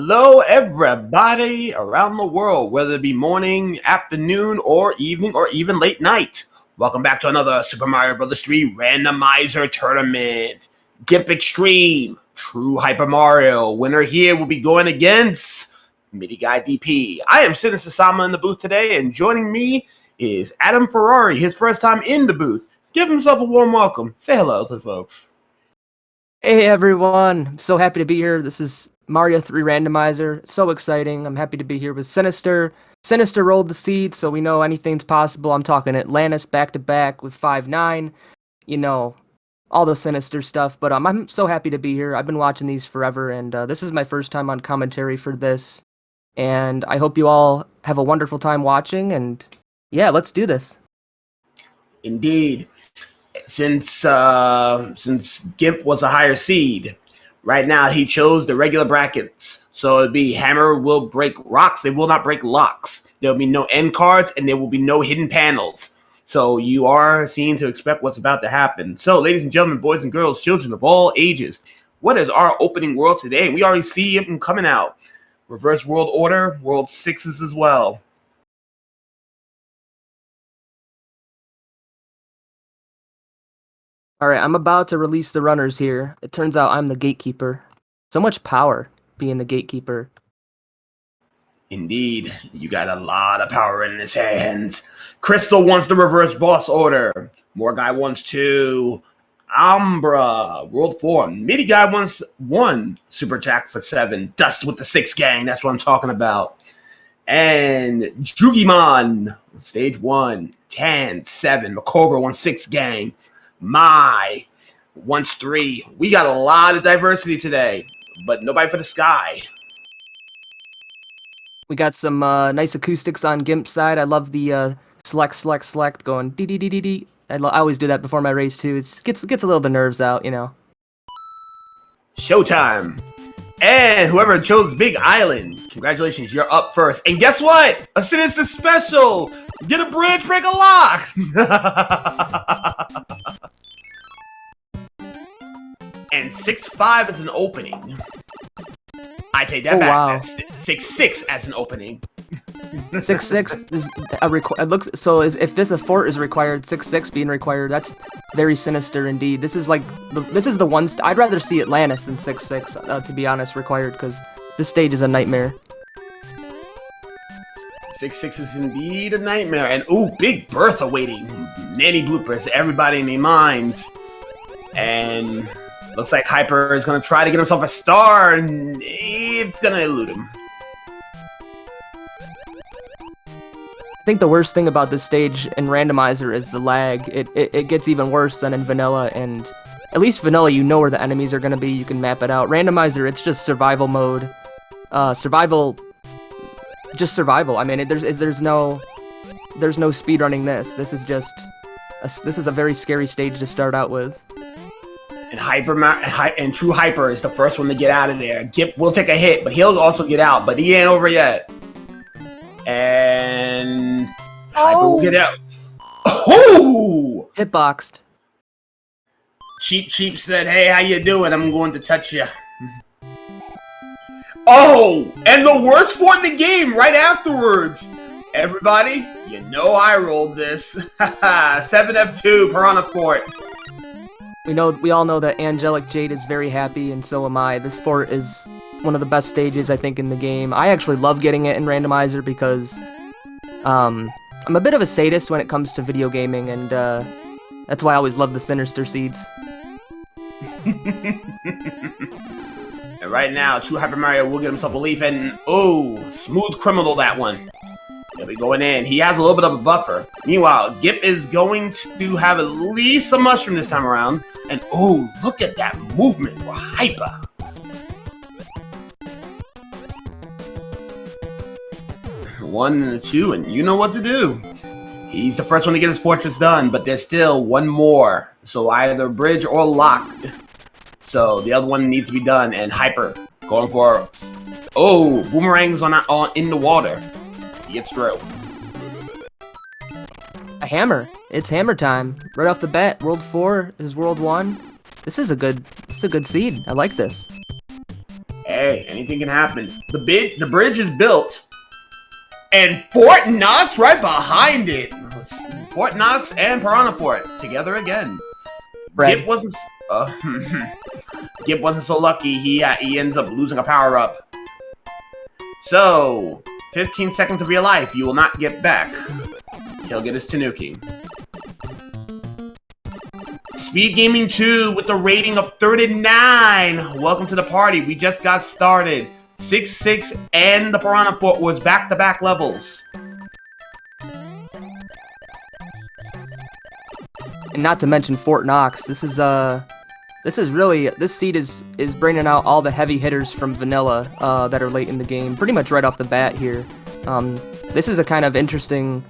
Hello, everybody around the world, whether it be morning, afternoon, or evening, or even late night. Welcome back to another Super Mario Bros. 3 Randomizer Tournament. Gimpxtreme, TrueHyperMario. Winner here will be going against Midi Guy DP. I am Sinister Sama in the booth today, and joining me is Adam Ferrari, his first time in the booth. Give himself a warm welcome. Say hello to the folks. Hey everyone, I'm so happy to be here. This is Mario 3 Randomizer. So exciting. I'm happy to be here with Sinister. Sinister rolled the seed, so we know anything's possible. I'm talking Atlantis back-to-back with 5-9. You know, all the Sinister stuff. But I'm so happy to be here. I've been watching these forever, and this is my first time on commentary for this. And I hope you all have a wonderful time watching, and yeah, let's do this. Indeed. Since Gimp was a higher seed, right now he chose the regular brackets. So it'd be Hammer will break rocks, they will not break locks. There'll be no end cards, and there will be no hidden panels. So you are seen to expect what's about to happen. So, ladies and gentlemen, boys and girls, children of all ages, what is our opening world today? We already see it coming out. Reverse World Order, World 6s as well. Alright, I'm about to release the runners here. It turns out I'm the gatekeeper. So much power being the gatekeeper. Indeed, you got a lot of power in his hands. Crystal wants the reverse boss order. More Guy wants 2. Umbra, World 4. Midi Guy wants 1. Super attack for 7. Dust with the 6 gang, that's what I'm talking about. And Jugimon, stage 1. Tan, 7. Macobra wants 6 gang. Mai wants 3. We got a lot of diversity today, but nobody for the sky. We got some nice acoustics on Gimp's side. I love the select going dee dee dee dee dee. I always do that before my race too. It gets a little the nerves out, you know. Showtime. And whoever chose Big Island, congratulations, you're up first. And guess what? A Sinister special. Get a bridge, break a lock. And 6-5 is an opening. I take that back. Wow. That's 6-6 as an opening. 6-6 is a it looks so. If this a fort is required, 6-6 being required, that's very sinister indeed. This is like this is the one. I'd rather see Atlantis than 6-6 to be honest, required, because this stage is a nightmare. 6-6 is indeed a nightmare. And ooh, Big Bertha waiting. Nanny bloopers, everybody in their minds. And looks like Hyper is going to try to get himself a star, and it's going to elude him. I think the worst thing about this stage in Randomizer is the lag. It gets even worse than in Vanilla, and at least Vanilla, you know where the enemies are going to be, you can map it out. Randomizer, it's just survival mode. Just survival. I mean, there's no speedrunning this. This is just this is a very scary stage to start out with. And True Hyper is the first one to get out of there. Gimp will take a hit, but he'll also get out, but he ain't over yet. And Hyper will get out. Oh! Hitboxed. Cheap said, hey, how you doing? I'm going to touch you. Oh! And the worst fort in the game right afterwards. Everybody, you know I rolled this. 7F2, Piranha Fort. We all know that Angelic Jade is very happy, and so am I. This fort is one of the best stages, I think, in the game. I actually love getting it in Randomizer because I'm a bit of a sadist when it comes to video gaming, and that's why I always love the Sinister seeds. And right now, TrueHyperMario will get himself a leaf, and oh, smooth criminal that one. He'll be going in. He has a little bit of a buffer. Meanwhile, Gimp is going to have at least a mushroom this time around. And oh, look at that movement for Hyper. One and a 2, and you know what to do. He's the first one to get his fortress done, but there's still one more. So either bridge or lock. So the other one needs to be done, and Hyper going for, oh, boomerangs on in the water. He gets through. A hammer. It's hammer time. Right off the bat, World 4 is World 1. This is a good seed. I like this. Hey, anything can happen. The bridge is built, and Fort Knox right behind it. Fort Knox and Piranha Fort together again. Red. Gimp wasn't so lucky. He ends up losing a power up. So 15 seconds of your life you will not get back. He'll get his Tanuki. SpeedGaming 2 with a rating of 39. Welcome to the party. We just got started. 6-6 and the Piranha Fort was back-to-back levels. And not to mention Fort Knox. This is really, this seed is bringing out all the heavy hitters from vanilla that are late in the game, pretty much right off the bat here. This is a kind of interesting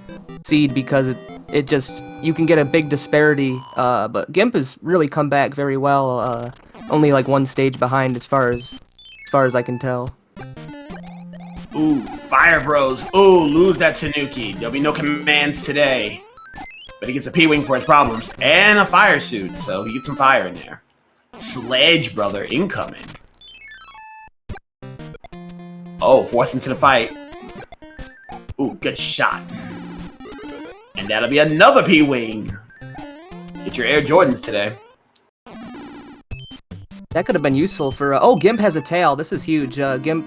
seed because it just, you can get a big disparity, but Gimp has really come back very well, only like one stage behind as far as I can tell. Ooh, Fire Bros. Ooh, lose that Tanuki. There'll be no commands today. But he gets a P-Wing for his problems, and a fire suit, so he gets some fire in there. Sledge Brother incoming. Oh, forced into the fight. Ooh, good shot. And that'll be another P-Wing. Get your Air Jordans today. That could have been useful for... oh, Gimp has a tail. This is huge. Gimp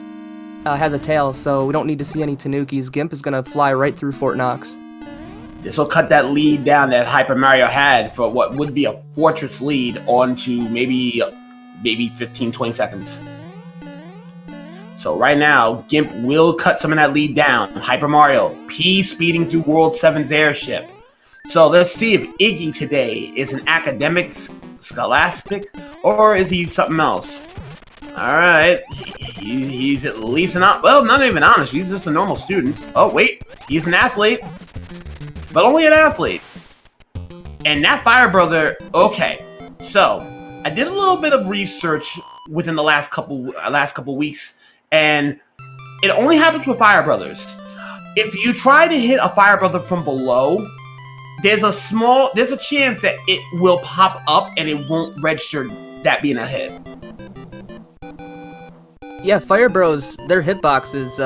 has a tail, so we don't need to see any Tanukis. Gimp is going to fly right through Fort Knox. This will cut that lead down that HyperMario had for what would be a fortress lead onto maybe 15, 20 seconds. So right now, Gimp will cut some of that lead down. HyperMario, P-speeding through World 7's airship. So let's see if Iggy today is an academic scholastic or is he something else? Alright, he's at least not even honest, he's just a normal student. Oh wait, he's an athlete. But only an athlete. And that Fire Brother, okay. So, I did a little bit of research within the last couple weeks, and it only happens with Fire Brothers. If you try to hit a Fire Brother from below, there's a chance that it will pop up and it won't register that being a hit. Yeah, Fire Bros, their hitboxes,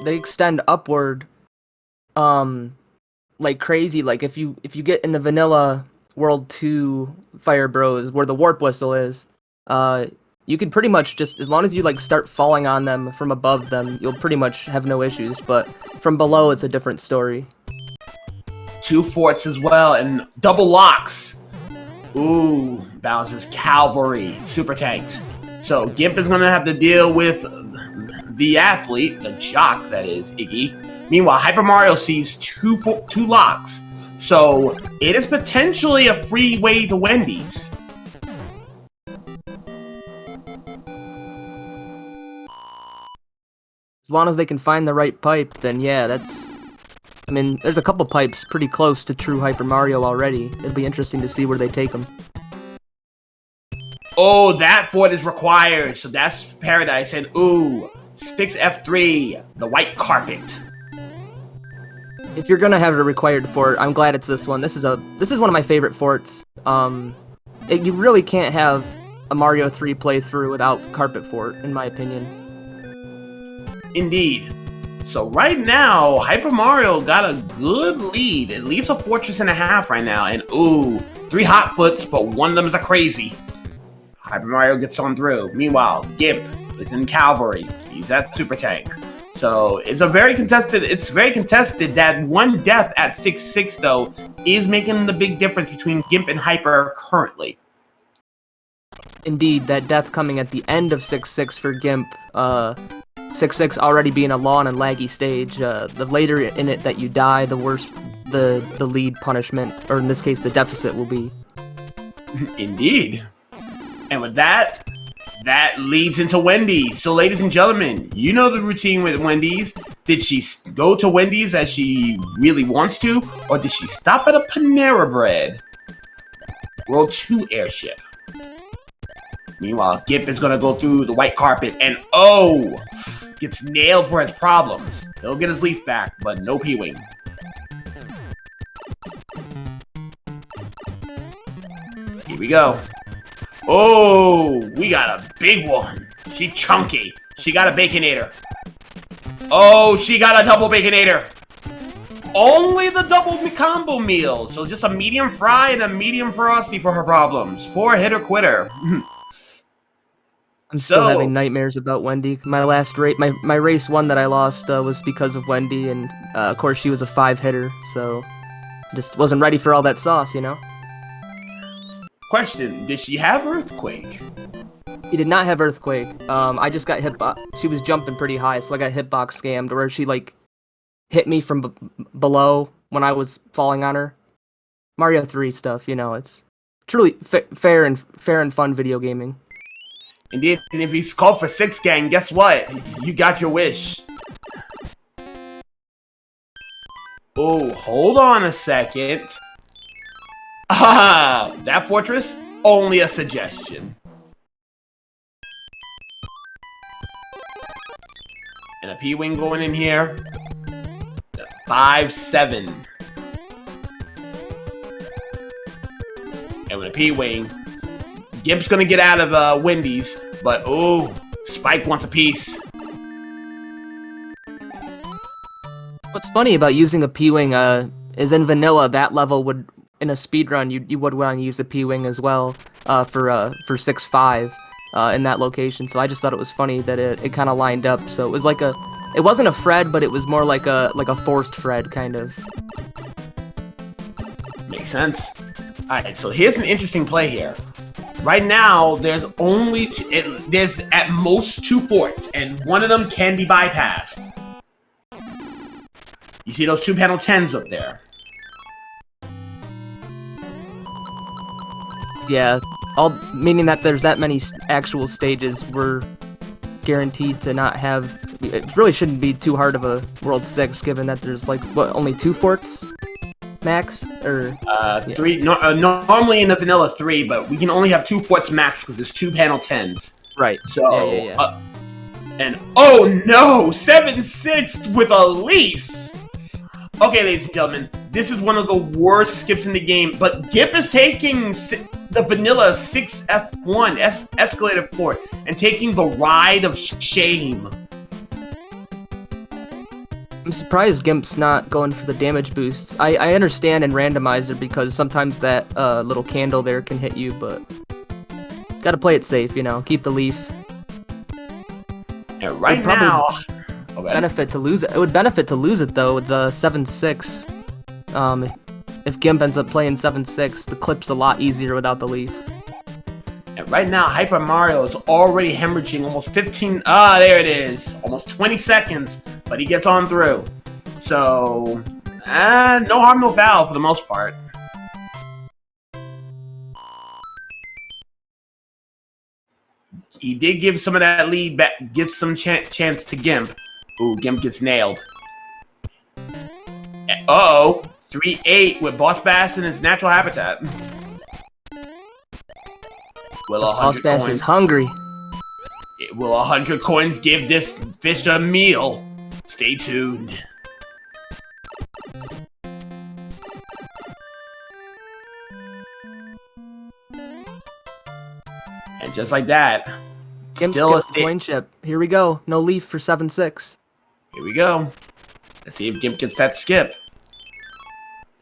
they extend upward, like crazy. Like if you get in the vanilla World 2 Fire Bros where the warp whistle is, you can pretty much just, as long as you like start falling on them from above them, you'll pretty much have no issues, but from below it's a different story. 2 forts as well and double locks. Ooh, Bowser's cavalry super tanked. So Gimp is gonna have to deal with the athlete, the jock that is Iggy. Meanwhile, HyperMario sees two locks, so it is potentially a free way to Wendy's. As long as they can find the right pipe, then yeah, that's... I mean, there's a couple pipes pretty close to TrueHyperMario already. It'll be interesting to see where they take them. Oh, that fort is required, so that's Paradise, and ooh, 6F3, the white carpet. If you're gonna have a required fort, I'm glad it's this one. This is one of my favorite forts. You really can't have a Mario 3 playthrough without Carpet Fort, in my opinion. Indeed. So right now, HyperMario got a good lead, at least a fortress and a half right now, and ooh, 3 hot foots, but one of them is a crazy. HyperMario gets on through. Meanwhile, Gimp is in cavalry. He's that super tank. So it's very contested. That one death at 6-6 though is making the big difference between Gimp and Hyper currently. Indeed, that death coming at the end of 6-6 for Gimp. 6-6 already being a long and laggy stage. The later in it that you die, the worse the lead punishment, or in this case, the deficit will be. Indeed. And with that leads into Wendy's. So ladies and gentlemen, you know the routine with Wendy's. Did she go to Wendy's as she really wants to, or did she stop at a Panera Bread? World 2 airship. Meanwhile, Gimp is gonna go through the white carpet and oh, gets nailed for his problems. He'll get his leaf back, but no P-Wing. Here we go. Oh, we got a big one. She chunky. She got a Baconator. Oh, she got a double Baconator. Only the double combo meal. So just a medium fry and a medium frosty for her problems. 4-hitter quitter. I'm still having nightmares about Wendy. My last race, my race 1 that I lost was because of Wendy, and of course she was a 5-hitter, so just wasn't ready for all that sauce, you know? Question, did she have Earthquake? He did not have Earthquake. I just got hitbox. She was jumping pretty high, so I got hitbox scammed, where she, like, hit me from below when I was falling on her. Mario 3 stuff, you know, it's truly fair and fun video gaming. Indeed, and if he's called for 6 gang, guess what? You got your wish. Oh, hold on a second. Ah, that fortress? Only a suggestion. And a P-Wing going in here. 5-7. And with a P-Wing, Gimp's gonna get out of Wendy's, but oh, Spike wants a piece. What's funny about using a P-Wing is in vanilla, that level would, in a speedrun, you would want to use the P-Wing as well for 6-5 in that location. So I just thought it was funny that it kind of lined up. So it was like it wasn't a Fred, but it was more like a forced Fred kind of. Makes sense. All right, so here's an interesting play here. Right now, there's only there's at most 2 forts, and one of them can be bypassed. You see those 2 panel 10s up there? Yeah, meaning that there's that many actual stages, we're guaranteed to not have. It really shouldn't be too hard of a World 6, given that there's like what, only 2 forts max, or 3. Normally in the vanilla 3, but we can only have 2 forts max because there's 2 panel 10s. Right. So yeah. And oh no, 7-6 with a leaf. Okay, ladies and gentlemen, this is one of the worst skips in the game, but Gimp is taking the vanilla 6F1 escalator port and taking the ride of shame. I'm surprised Gimp's not going for the damage boosts. I understand in Randomizer because sometimes that little candle there can hit you, but gotta play it safe, you know, keep the leaf. And right now, benefit to lose it. It would benefit to lose it though with the 7-6. If Gimp ends up playing 7-6, the clip's a lot easier without the leaf. And right now, HyperMario is already hemorrhaging almost 15. Ah, there it is, almost 20 seconds. But he gets on through. So, no harm, no foul for the most part. He did give some of that lead back, give some chance to Gimp. Ooh, Gimp gets nailed. Uh-oh, 3-8 with Boss Bass in his natural habitat. Will 100 Boss Bass coins, is hungry. Will 100 coins give this fish a meal? Stay tuned. And just like that, Gimp still a coin chip. Here we go. No leaf for 7-6. Here we go. Let's see if Gimp gets that skip.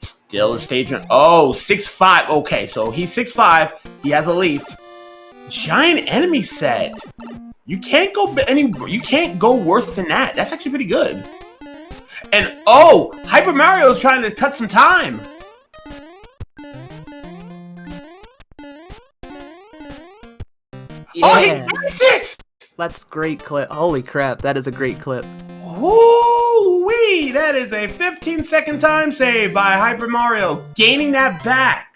Still a stage run. Oh, 6-5. Okay, so he's 6-5. He has a leaf. Giant enemy set. You can't go worse than that. That's actually pretty good. And oh, HyperMario is trying to cut some time. Yeah. Oh, he gets it! That's great clip. Holy crap, that is a great clip. Holy, that is a 15-second time save by HyperMario, gaining that back.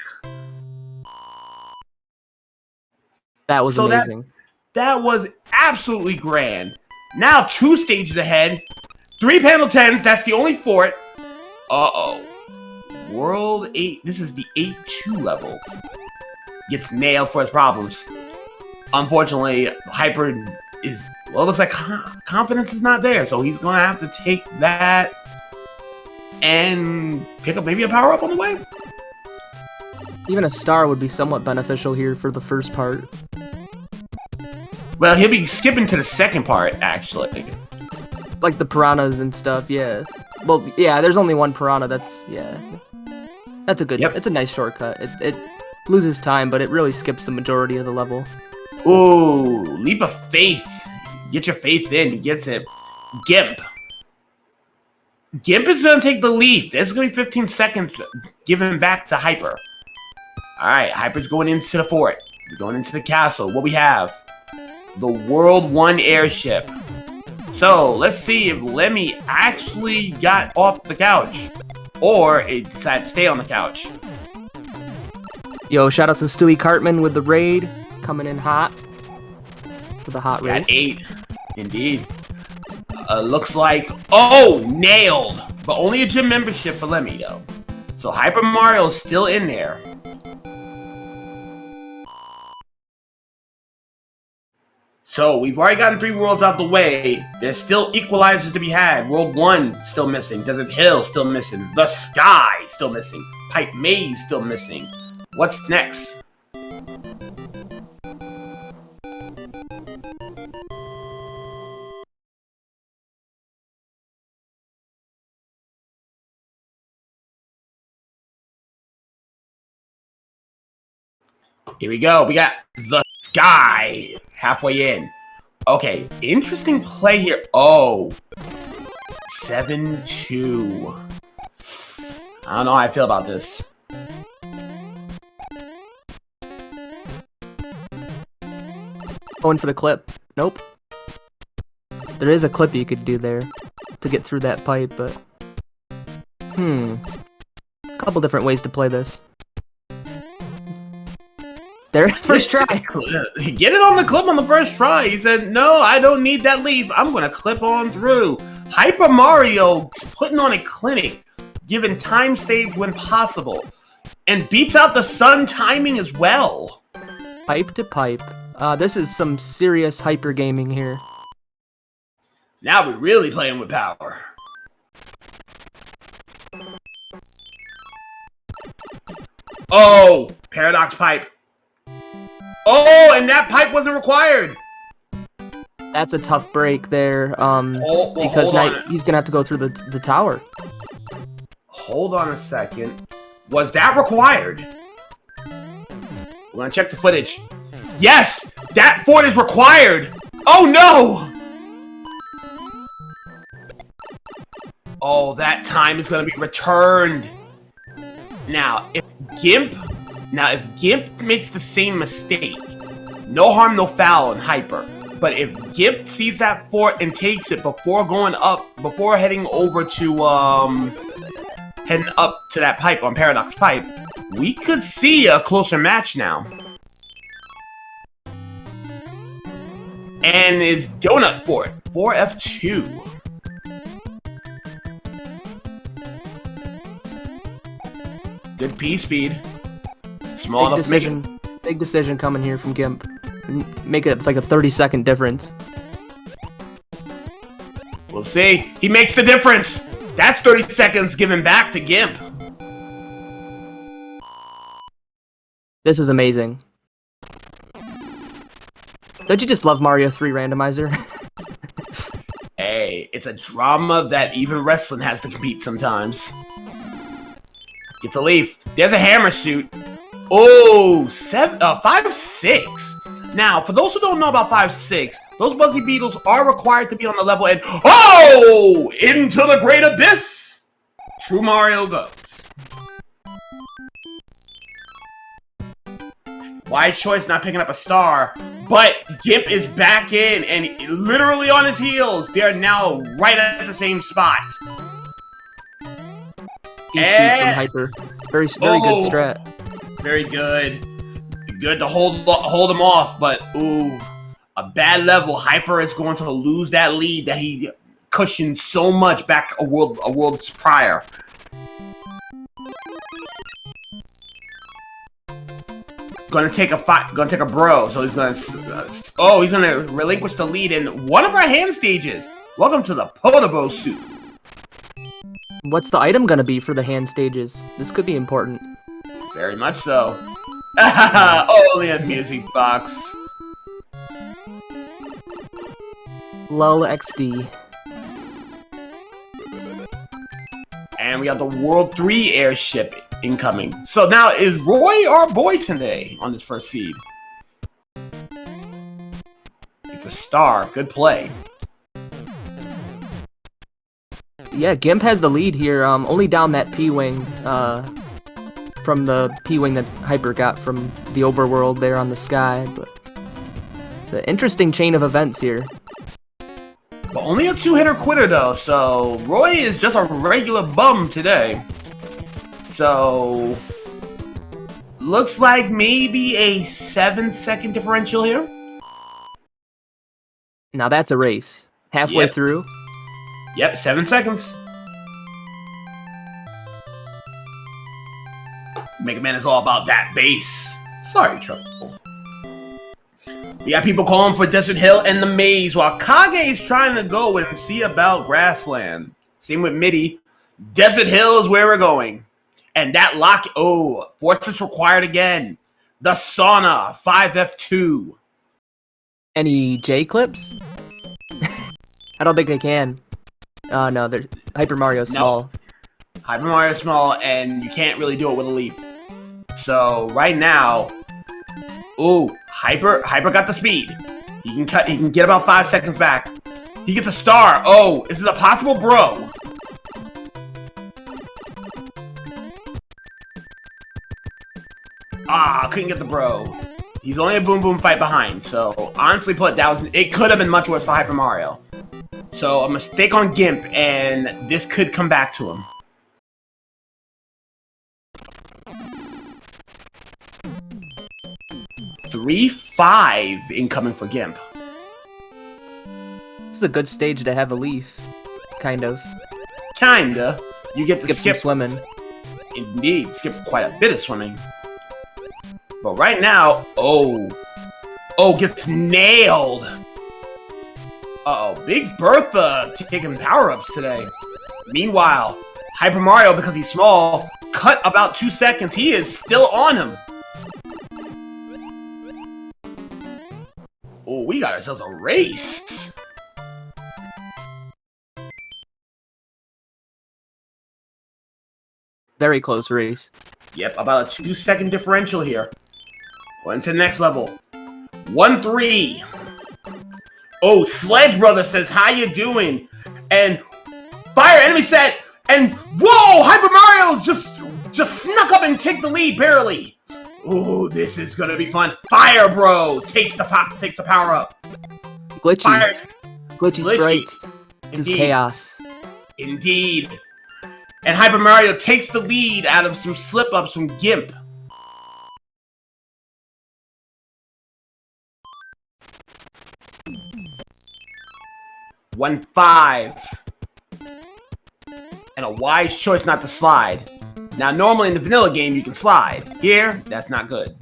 That was amazing. That was absolutely grand. Now 2 stages ahead. 3 panel 10s, that's the only fort. Uh-oh. World 8, this is the 8-2 level. Gets nailed for his problems. Unfortunately, Hyper is, well, it looks like confidence is not there, so he's gonna have to take that and pick up maybe a power-up on the way. Even a star would be somewhat beneficial here for the first part. Well, he'll be skipping to the second part, actually. Like the piranhas and stuff, yeah. Well, yeah, there's only one piranha, that's a good, it's a nice shortcut. It loses time, but it really skips the majority of the level. Ooh, leap of faith. Get your faith in, he gets it. Gimp. Gimp is gonna take the leaf. This is gonna be 15 seconds, giving back to Hyper. Alright, Hyper's going into the fort. We're going into the castle. What we have? The World 1 airship. So, let's see if Lemmy actually got off the couch. Or it decided to stay on the couch. Yo, shout out to Stewie Cartman with the raid. Coming in hot. With a hot raid. Got 8. Indeed. Looks like... Oh! Nailed! But only a gym membership for Lemmy, though. So, HyperMario's still in there. So, we've already gotten 3 worlds out the way. There's still equalizers to be had. World 1 still missing. Desert Hill still missing. The Sky still missing. Pipe Maze still missing. What's next? Here we go. We got the Sky halfway in. Okay, interesting play here. Oh, 7-2. I don't know how I feel about this. Going for the clip. Nope. There is a clip you could do there to get through that pipe, but... A couple different ways to play this. There, first try. Get it on the clip on the first try. He said, no, I don't need that leaf. I'm going to clip on through. HyperMario putting on a clinic, giving time saved when possible. And beats out the sun timing as well. Pipe to pipe. This is some serious hyper gaming here. Now we're really playing with power. Oh, Paradox Pipe. Oh, and that pipe wasn't required. That's a tough break there, because now he's gonna have to go through the tower. Hold on a second. Was that required? We're gonna check the footage. Yes, that fort is required. Oh no! Oh, that time is gonna be returned. Now, if Gimp makes the same mistake, no harm, no foul in Hyper. But if Gimp sees that fort and takes it before going up, before heading over to, heading up to that pipe on Paradox Pipe, we could see a closer match now. And is Donut Fort, 4F2. Good P speed. Small enough decision, to make it. Big decision coming here from Gimp. Make it like a 30-second difference. We'll see. He makes the difference. That's 30 seconds given back to Gimp. This is amazing. Don't you just love Mario 3 Randomizer? Hey, it's a drama that even wrestling has to compete sometimes. Gets a leaf. There's a hammer suit. Oh, 5-6. Now, for those who don't know about 5-6, those Buzzy Beetles are required to be on the level and oh, into the great abyss. True Mario goes. Wise choice not picking up a star, but Gimp is back in and literally on his heels. They are now right at the same spot. Speed from Hyper. Very good strat. Very good. Good to hold him off, but ooh, a bad level. Hyper is going to lose that lead that he cushioned so much back a world prior. Gonna take a bro, so he's gonna he's gonna relinquish the lead in one of our hand stages. Welcome to the Podobo suit. What's the item gonna be for the hand stages? This could be important. Very much so. Only a music box. Lull XD. And we got the World 3 airship incoming. So now, is Roy our boy today on this first seed? It's a star. Good play. Yeah, Gimp has the lead here. Only down that P-Wing, from the P-Wing that Hyper got from the overworld there on the sky. But it's an interesting chain of events here. But only a two-hitter quitter, though, so Roy is just a regular bum today. So, looks like maybe a 7-second differential here. Now that's a race. Halfway Yep. through. Yep, 7 seconds. Mega Man is all about that bass. Sorry, Trouble. We got people calling for Desert Hill and the Maze, while Kage is trying to go and see about Grassland. Same with Midi. Desert Hill is where we're going. And that lock, Fortress required again. The Sauna, 5F2. Any J clips? I don't think they can. No, they're Hyper Mario small. Hyper Mario small, and you can't really do it with a leaf. So right now, Hyper got the speed. He can get about 5 seconds back. He gets a star. Oh, is it a possible bro? Couldn't get the bro. He's only a boom boom fight behind. So honestly put, it could have been much worse for Hyper Mario. So a mistake on Gimp, and this could come back to him. $3-5 incoming for Gimp. This is a good stage to have a leaf. Kind of. Kinda. You get to skip some swimming. Indeed, skip quite a bit of swimming. But right now, gets nailed. Big Bertha taking power-ups today. Meanwhile, Hyper Mario, because he's small, cut about 2 seconds. He is still on him. We got ourselves a race. Very close race. Yep, about a 2-second differential here. Going to the next level. 1-3. Sledge Brother says, how you doing? And fire enemy set. And whoa, Hyper Mario just snuck up and take the lead barely. This is gonna be fun. Fire Bro takes the power up. Glitchy. Glitchy sprites. This is chaos. Indeed. And Hyper Mario takes the lead out of some slip-ups from Gimp. $1-5. And a wise choice not to slide. Now, normally in the vanilla game, you can slide. Here, that's not good.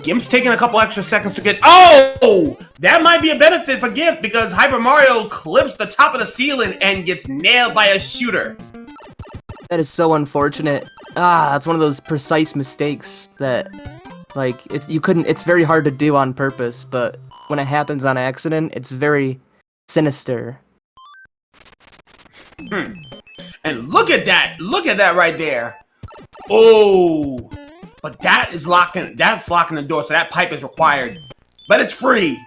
Gimp's taking a couple extra seconds to get... That might be a benefit for Gimp, because Hyper Mario clips the top of the ceiling and gets nailed by a shooter. That is so unfortunate. That's one of those precise mistakes that, like, it's very hard to do on purpose, but when it happens on accident, it's very sinister. And look at that right there. But that's locking the door, so that pipe is required. But it's free.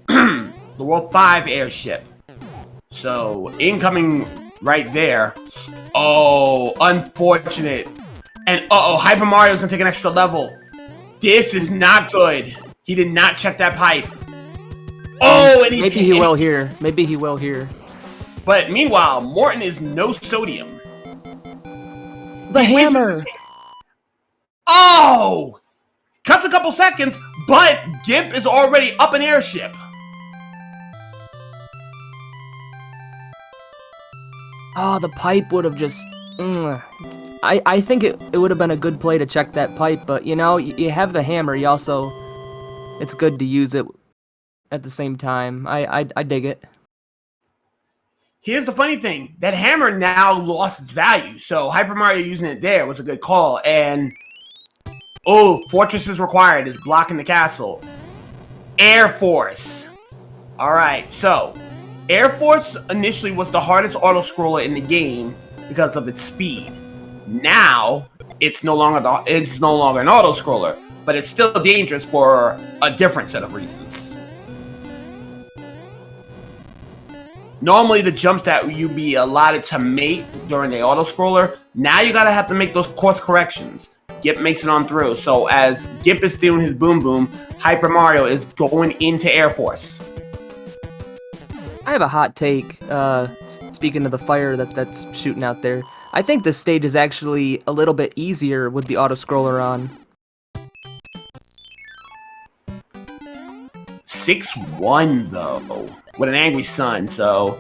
The World 5 airship. So, incoming right there. Unfortunate. And Hyper Mario's gonna take an extra level. This is not good. He did not check that pipe. And maybe he will here. Maybe he will here. But meanwhile, Morton is no sodium. The hammer. Cuts a couple seconds, but Gimp is already up an airship. The pipe would have just... I think it would have been a good play to check that pipe, but, you have the hammer, you also... It's good to use it at the same time. I dig it. Here's the funny thing. That hammer now lost its value, so Hyper Mario using it there was a good call, and Oh, Fortress is required. It's blocking the castle. Air Force. Alright, so Air Force initially was the hardest auto-scroller in the game because of its speed. Now, it's no longer an auto-scroller, but it's still dangerous for a different set of reasons. Normally, the jumps that you'd be allotted to make during the auto-scroller, now you gotta have to make those course corrections. Gimp makes it on through, so as Gimp is doing his boom boom, Hyper Mario is going into Air Force. I have a hot take, speaking of the fire that's shooting out there. I think this stage is actually a little bit easier with the auto-scroller on. 6-1 though, with an angry sun, so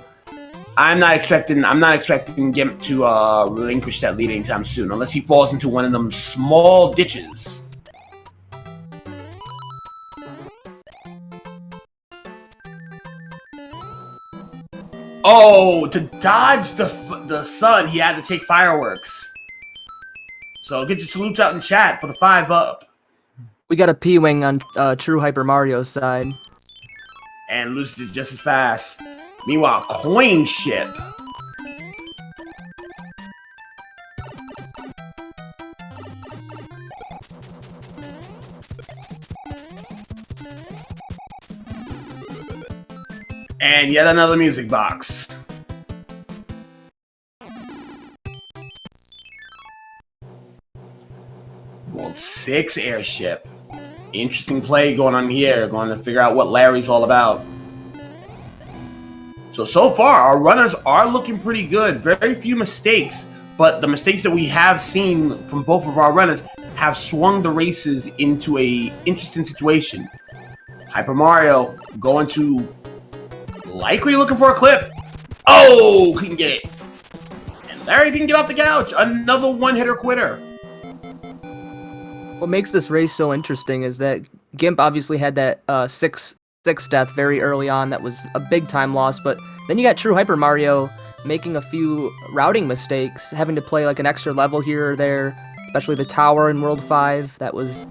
I'm not expecting Gimp to relinquish that lead anytime soon, unless he falls into one of them small ditches. Oh, to dodge the sun, he had to take fireworks. So get your salutes out in chat for the 5-up. We got a P-Wing on TrueHyperMario's side. And loses it just as fast. Meanwhile, Coin Ship. And yet another music box. World 6 airship. Interesting play going on here. Going to figure out what Larry's all about. So far, our runners are looking pretty good. Very few mistakes, but the mistakes that we have seen from both of our runners have swung the races into a interesting situation. Hyper Mario going to likely looking for a clip. Oh, couldn't get it. And Larry didn't get off the couch. Another one-hitter quitter. What makes this race so interesting is that Gimp obviously had that 6 death very early on. That was a big time loss, but then you got TrueHyperMario making a few routing mistakes, having to play like an extra level here or there, especially the tower in World 5. That was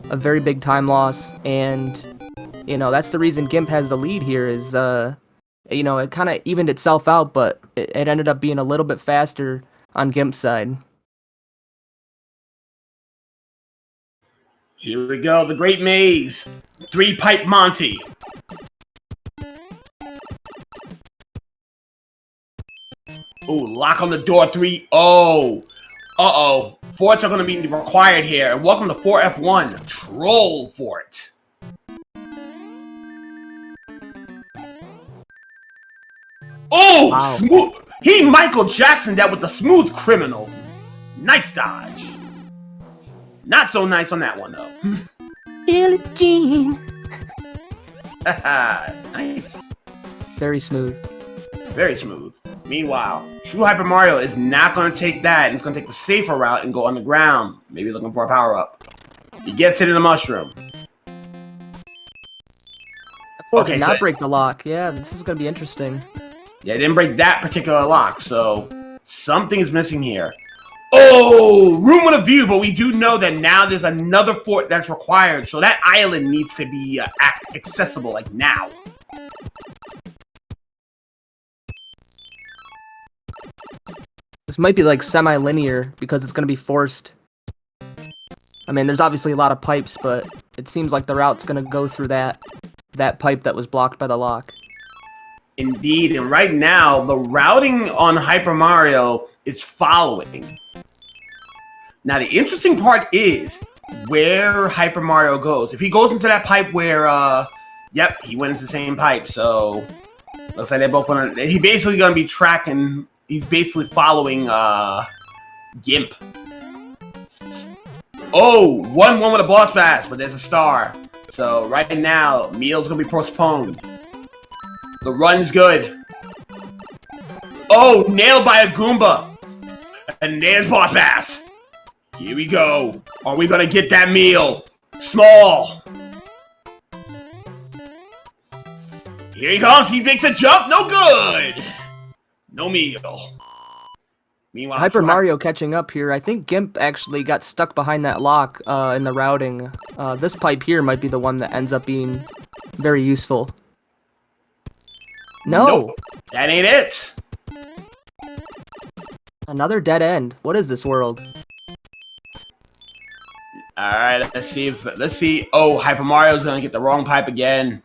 a very big time loss, and you know, that's the reason Gimp has the lead here is, you know, it kind of evened itself out, but it ended up being a little bit faster on Gimp's side. Here we go, the Great Maze. 3-pipe Monty. Ooh, lock on the door 3. Oh. Uh-oh. Forts are going to be required here. And welcome to 4F1, Troll Fort. Oh, wow. Smooth. He Michael Jackson that with the smooth criminal. Nice dodge. Not so nice on that one, though. Billie Jean. Nice. Very smooth. Very smooth. Meanwhile, TrueHyperMario is not going to take that, and he's going to take the safer route and go underground. Maybe looking for a power-up. He gets it in a mushroom. Okay, did not break the lock. Yeah, this is going to be interesting. Yeah, it didn't break that particular lock, so something is missing here. Oh, room with a view, but we do know that now there's another fort that's required, so that island needs to be accessible, like now. This might be like semi-linear because it's going to be forced. I mean, there's obviously a lot of pipes, but it seems like the route's going to go through that pipe that was blocked by the lock. Indeed, and right now, the routing on Hyper Mario is following. Now, the interesting part is where Hyper Mario goes. If he goes into that pipe where, yep, he went into the same pipe, so looks like they both went. He's basically going to be tracking. He's basically following Gimp. Oh, 1-1 with a boss pass, but there's a star. So right now, meal's going to be postponed. The run's good. Oh, nailed by a Goomba. And there's boss pass. Here we go. Are we going to get that meal? Small. Here he comes. He makes a jump. No good. No meal. Meanwhile, Hyper Mario catching up here. I think Gimp actually got stuck behind that lock in the routing. This pipe here might be the one that ends up being very useful. No! Nope, that ain't it! Another dead end. What is this world? Alright, let's see. Oh, Hyper Mario's gonna get the wrong pipe again.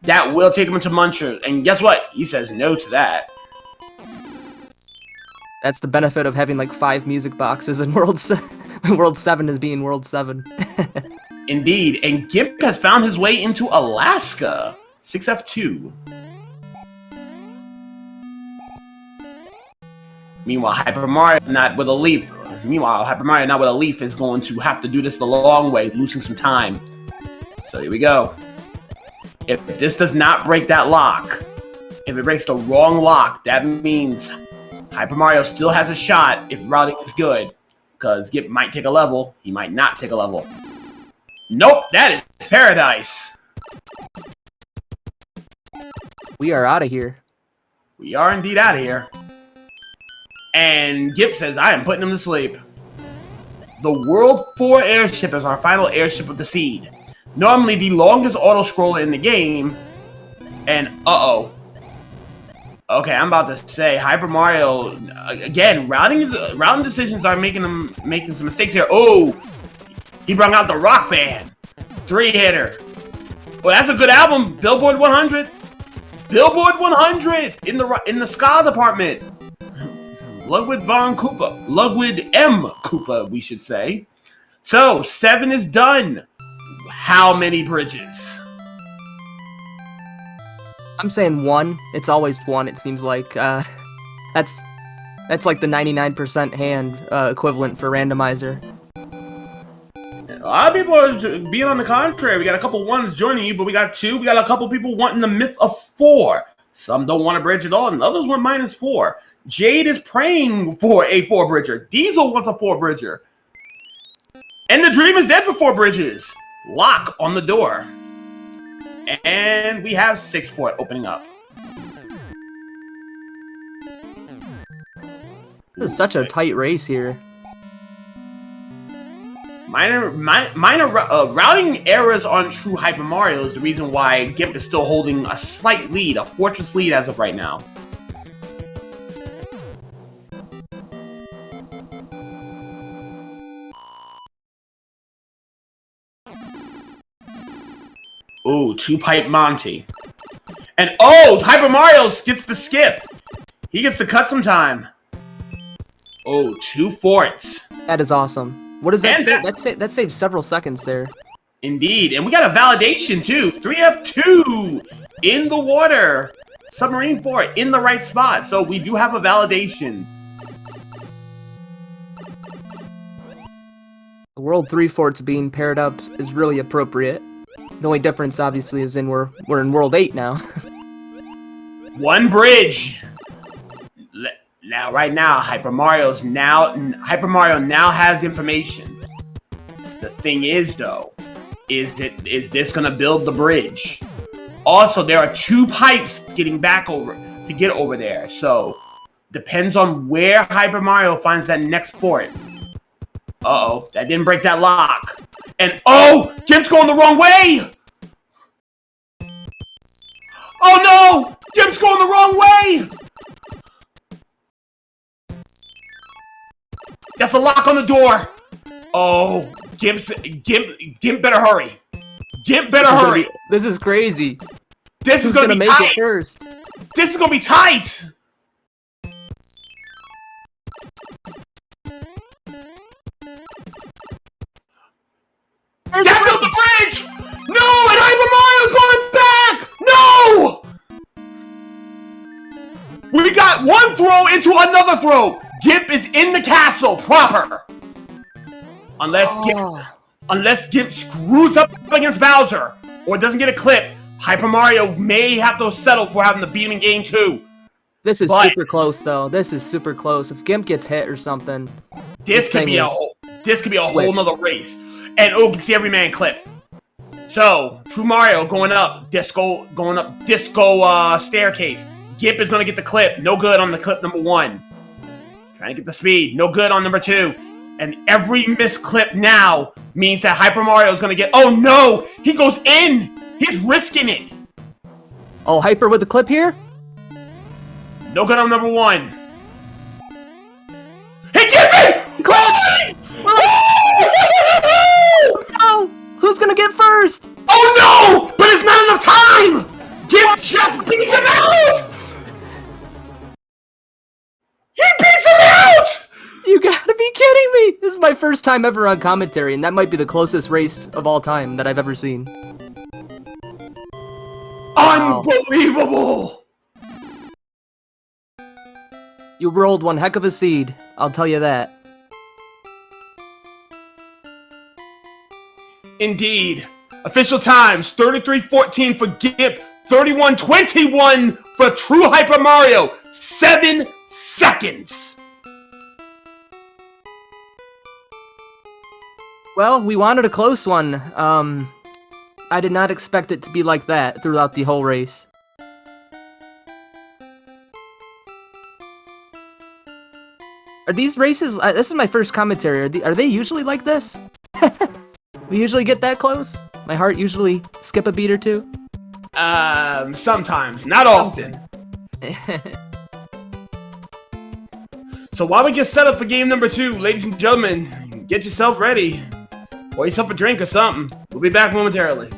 That will take him into Muncher. And guess what? He says no to that. That's the benefit of having like 5 music boxes in World 7 is being World 7. Indeed, and Gimp has found his way into Alaska. 6F2. Meanwhile, Hyper Mario not with a leaf. Is going to have to do this the long way, losing some time. So here we go. If this does not break that lock, if it breaks the wrong lock, that means Hyper Mario still has a shot if routing is good. Because Gimp might take a level, he might not take a level. Nope, that is paradise. We are out of here. We are indeed out of here. And Gimp says, I am putting him to sleep. The World 4 airship is our final airship of the seed. Normally the longest auto-scroller in the game. And, uh-oh. Okay, I'm about to say, Hyper Mario, again, routing decisions are making some mistakes here. Oh, he brought out the Rock Band. 3-hitter. Well, that's a good album. Billboard 100. Billboard 100 in the ska department. Ludwig M. Koopa, we should say. So, 7 is done. How many bridges? I'm saying 1. It's always 1, it seems like. That's like the 99% hand equivalent for randomizer. A lot of people are being on the contrary. We got a couple 1s joining you, but we got 2. We got a couple people wanting the myth of 4. Some don't want a bridge at all, and others want -4. Jade is praying for a 4-bridger. Diesel wants a 4-bridger. And the dream is dead for 4 bridges. Lock on the door. And we have 6 for it opening up. This is such a tight race here. Minor routing errors on TrueHyperMario is the reason why Gimp is still holding a slight lead, a fortress lead as of right now. Ooh, 2-pipe Monty. And oh, Hyper Mario gets the skip. He gets to cut some time. Oh, 2 forts. That is awesome. What does that say? That saves several seconds there. Indeed. And we got a validation too. 3F2 in the water. Submarine fort in the right spot. So we do have a validation. The World 3 forts being paired up is really appropriate. The only difference, obviously, is we're in World 8 now. 1 bridge. Now, right now, Hyper Mario now has information. The thing is, though, is this gonna build the bridge? Also, there are 2 pipes getting back over to get over there. So, depends on where Hyper Mario finds that next fort. Uh-oh, that didn't break that lock. And oh, Gimp's going the wrong way! Oh no! Gimp's going the wrong way! That's a lock on the door! Oh, Gimp better hurry. Gimp better hurry. This is crazy. This is gonna be make tight. It first. This is gonna be tight! That built the bridge! No! And Hyper Mario's going back! No! We got 1 throw into another throw! Gimp is in the castle proper! Unless Gimp screws up against Bowser or doesn't get a clip, Hyper Mario may have to settle for having to beat him in game 2. This is super close, though. This is super close. If Gimp gets hit or something, this could be a whole nother race. And oh, see every man clip. So, True Mario going up disco staircase. Gimp is gonna get the clip. No good on the clip number 1. Trying to get the speed. No good on number 2. And every missed clip now means that Hyper Mario is going to get... Oh, no! He goes in! He's risking it! Oh, Hyper with the clip here? No good on number 1. He gets it! Clip! Oh! Who's gonna get first? Oh, no! But it's not enough time! Gimp just beats him out! He beats him out! You gotta be kidding me! This is my first time ever on commentary, and that might be the closest race of all time that I've ever seen. Wow. Unbelievable! You rolled one heck of a seed, I'll tell you that. Indeed. Official times, 33:14 for Gimp, 31:21 for TrueHyperMario. 7 seconds! Well, we wanted a close one. I did not expect it to be like that throughout the whole race. Are these races... this is my first commentary. Are they usually like this? We usually get that close? My heart usually skip a beat or two? Sometimes. Not often. So while we get set up for game number 2, ladies and gentlemen, get yourself ready. Pour yourself a drink or something. We'll be back momentarily.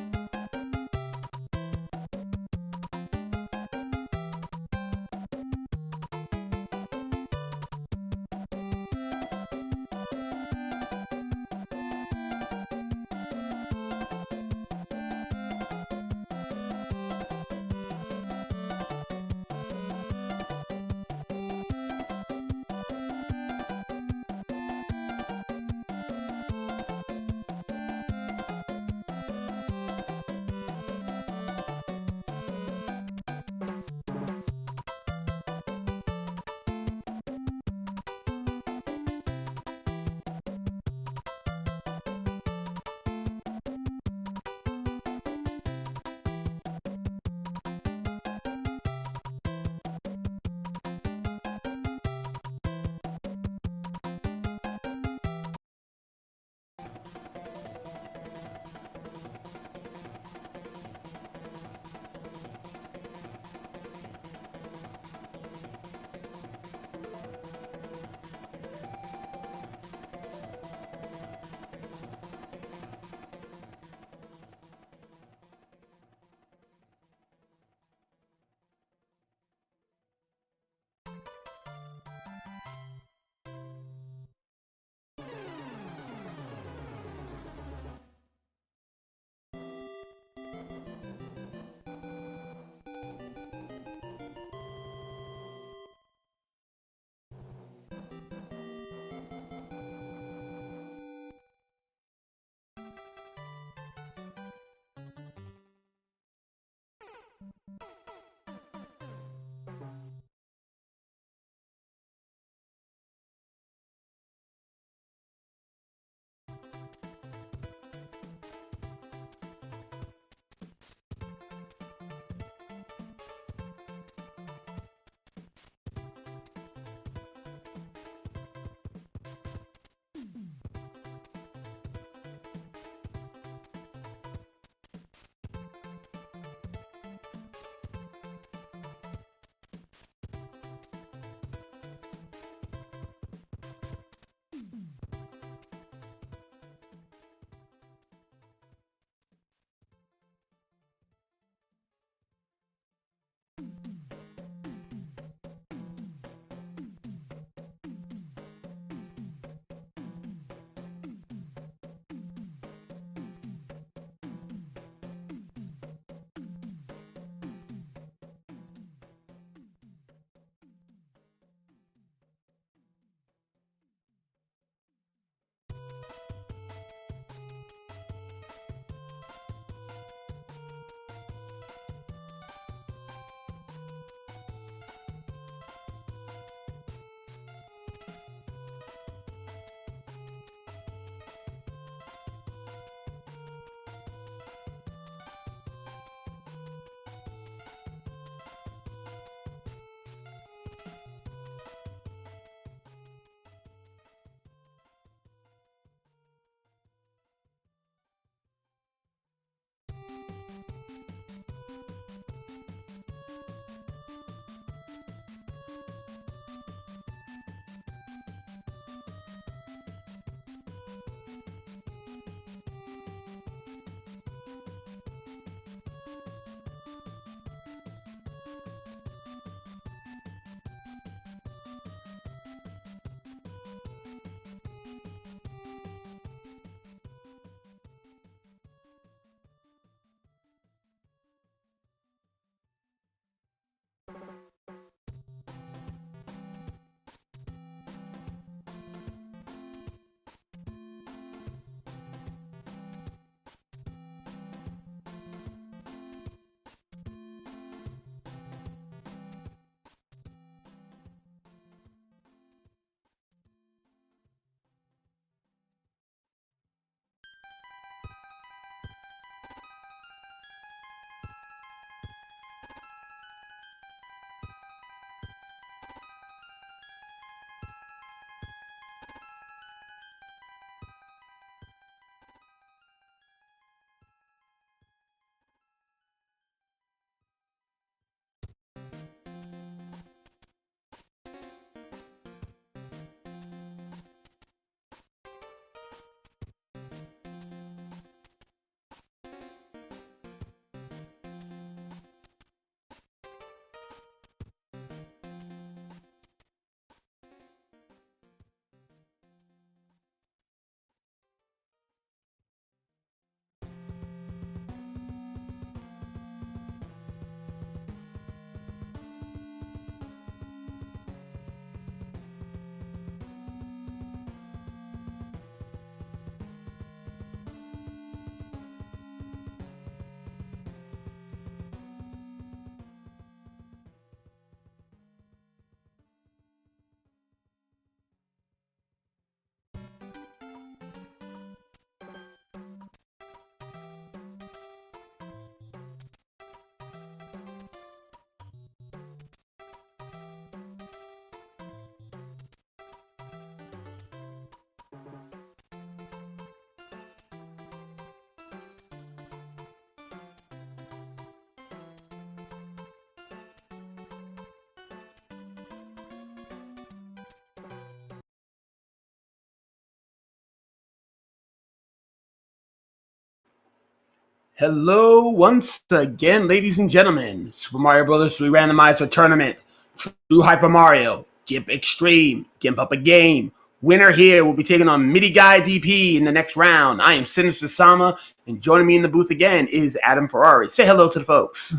Hello once again, ladies and gentlemen. Super Mario Bros. 3 Randomizer Tournament. True Hyper Mario. Gimpxtreme. Gimp up a game. Winner here will be taking on Midi Guy DP in the next round. I am Sinister Sama, and joining me in the booth again is Adam Ferrari. Say hello to the folks.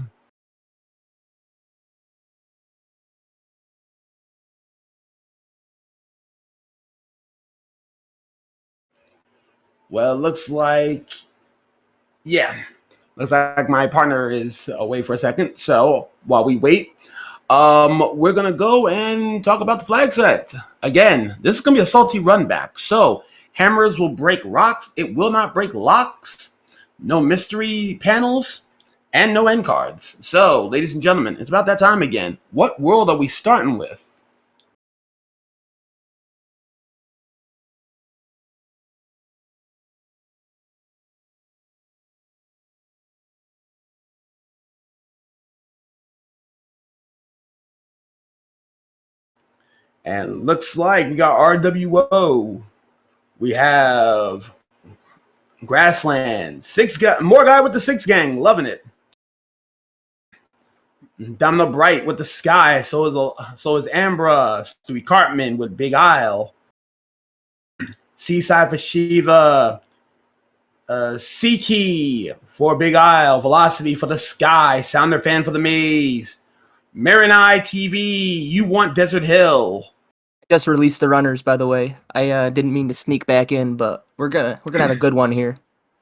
Well, it looks like, looks like my partner is away for a second. So while we wait, we're gonna go and talk about the flag set. Again, this is gonna be a salty run back. So hammers will break rocks. It will not break locks. No mystery panels and no end cards. So, ladies and gentlemen, it's about that time again. What world are we starting with? And looks like we got RWO. We have Grassland. More guy with the 6 gang. Loving it. Domino Bright with the Sky. So is Ambra. Stewie Cartman with Big Isle. Seaside for Shiva. C-Key for Big Isle. Velocity for the Sky. Sounder Fan for the Maze. Marinai TV. You want Desert Hill. Just released the runners, by the way. I didn't mean to sneak back in, but we're gonna have a good one here.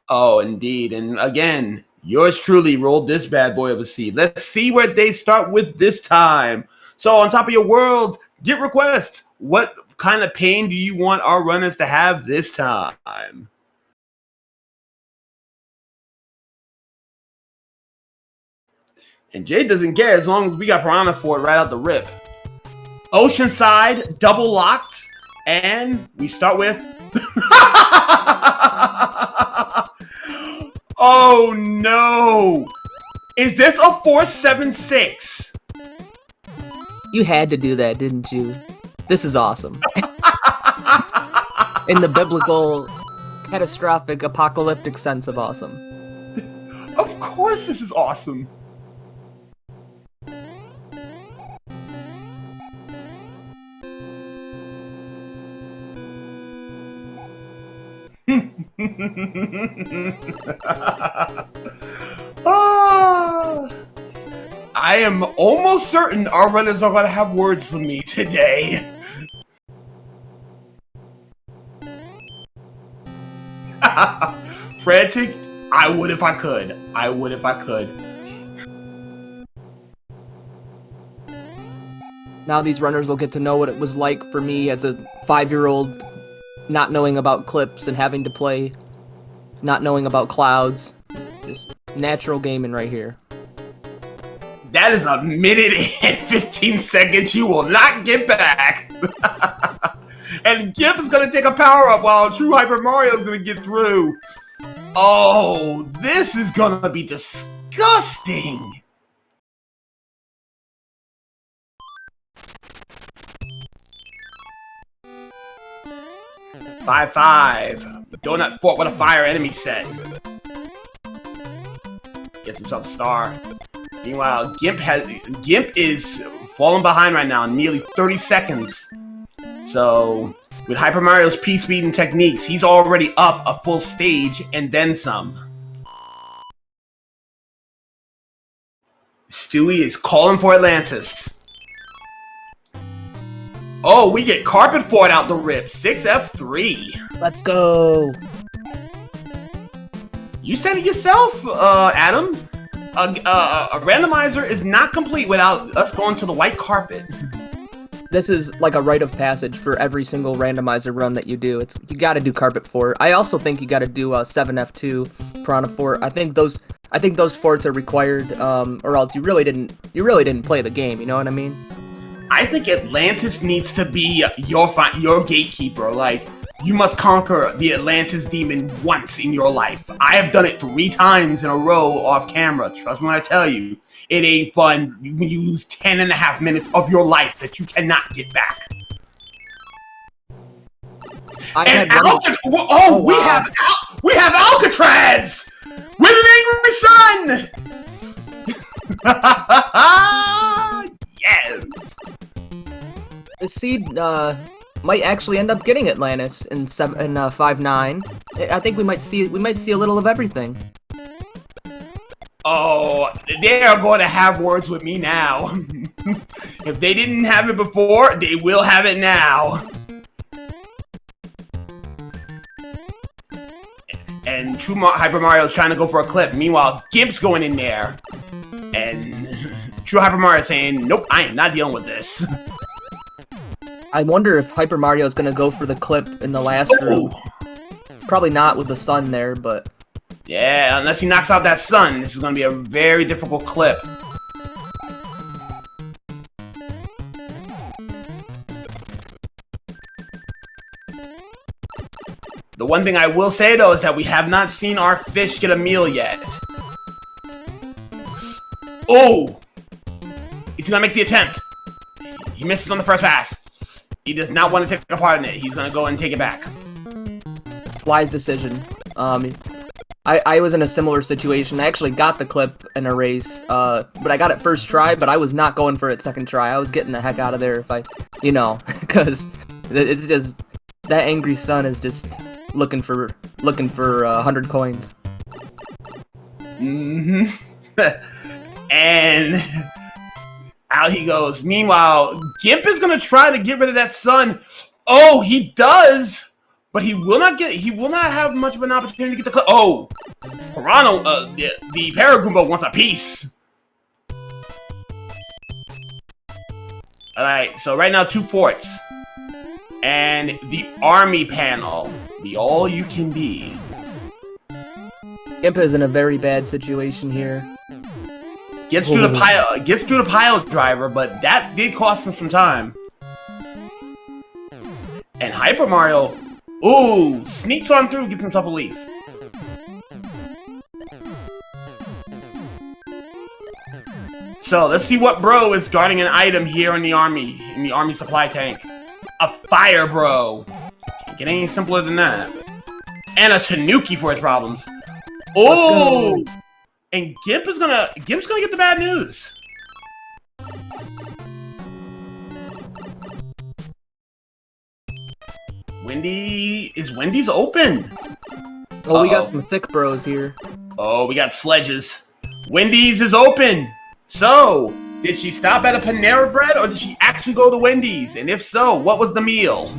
Oh, indeed. And again, yours truly rolled this bad boy of a seed. Let's see where they start with this time. So on top of your world, get requests. What kind of pain do you want our runners to have this time? And Jay doesn't care as long as we got Piranha for it right out the rip. Oceanside, double locked, and we start with... Oh no! Is this a 476? You had to do that, didn't you? This is awesome. In the biblical, catastrophic, apocalyptic sense of awesome. Of course this is awesome. I am almost certain our runners are going to have words for me today. Frantic? I would if I could. I would if I could. Now these runners will get to know what it was like for me as a 5-year-old, not knowing about clips and having to play, not knowing about clouds. Just natural gaming right here. That is a minute and 15 seconds you will not get back. And Gimp is going to take a power-up while TrueHyperMario is going to get through. Oh, this is going to be disgusting. Five. Donut Fort with a fire enemy set. Gets himself a star. Meanwhile, Gimp is falling behind right now, nearly 30 seconds. So, with Hyper Mario's P-Speed and techniques, he's already up a full stage and then some. Stewie is calling for Atlantis. Oh, we get Carpet Fort out the rip. 6F3. Let's go. You said it yourself, Adam. A randomizer is not complete without us going to the white carpet. This is like a rite of passage for every single randomizer run that you do. You got to do Carpet Fort. I also think you got to do 7F2, Piranha Fort. I think those forts are required, or else you really didn't play the game. You know what I mean? I think Atlantis needs to be your gatekeeper. Like, you must conquer the Atlantis demon once in your life. I have done it 3 times in a row off camera. Trust me when I tell you, it ain't fun when you lose 10.5 minutes of your life that you cannot get back. We have Alcatraz! with an angry sun! Yes! The seed might actually end up getting Atlantis in 5-9. I think we might see a little of everything. Oh, they are going to have words with me now. If they didn't have it before, they will have it now. And TrueHyperMario is trying to go for a clip. Meanwhile, Gimp's going in there. And TrueHyperMario is saying, nope, I am not dealing with this. I wonder if Hyper Mario is going to go for the clip in the last room. Probably not with the sun there, but... Yeah, unless he knocks out that sun, this is going to be a very difficult clip. The one thing I will say, though, is that we have not seen our fish get a meal yet. Oh! He's going to make the attempt. He misses on the first pass. He does not want to take a part in it. He's going to go and take it back. Wise decision. I was in a similar situation. I actually got the clip in a race, but I got it first try, but I was not going for it second try. I was getting the heck out of there if I, because it's just, that angry sun is just looking for 100 coins. Mm-hmm. And out he goes. Meanwhile, Gimp is going to try to get rid of that sun. Oh, he does! But he will not have much of an opportunity to get the clip. Oh! Piranha, the Paragoomba wants a piece. Alright, so right now 2 forts. And the army panel. The all you can be. Impa is in a very bad situation here. Gets through the pile driver, but that did cost him some time. And Hyper Mario, ooh, sneaks on through, gets himself a leaf. So let's see what bro is guarding an item here in the army supply tank. A fire bro. Can't get any simpler than that. And a Tanuki for his problems. Oh! And Gimp's gonna get the bad news. Wendy's open. Oh, we got some thick bros here. Oh, we got sledges. Wendy's is open. So, did she stop at a Panera Bread or did she actually go to Wendy's? And if so, what was the meal?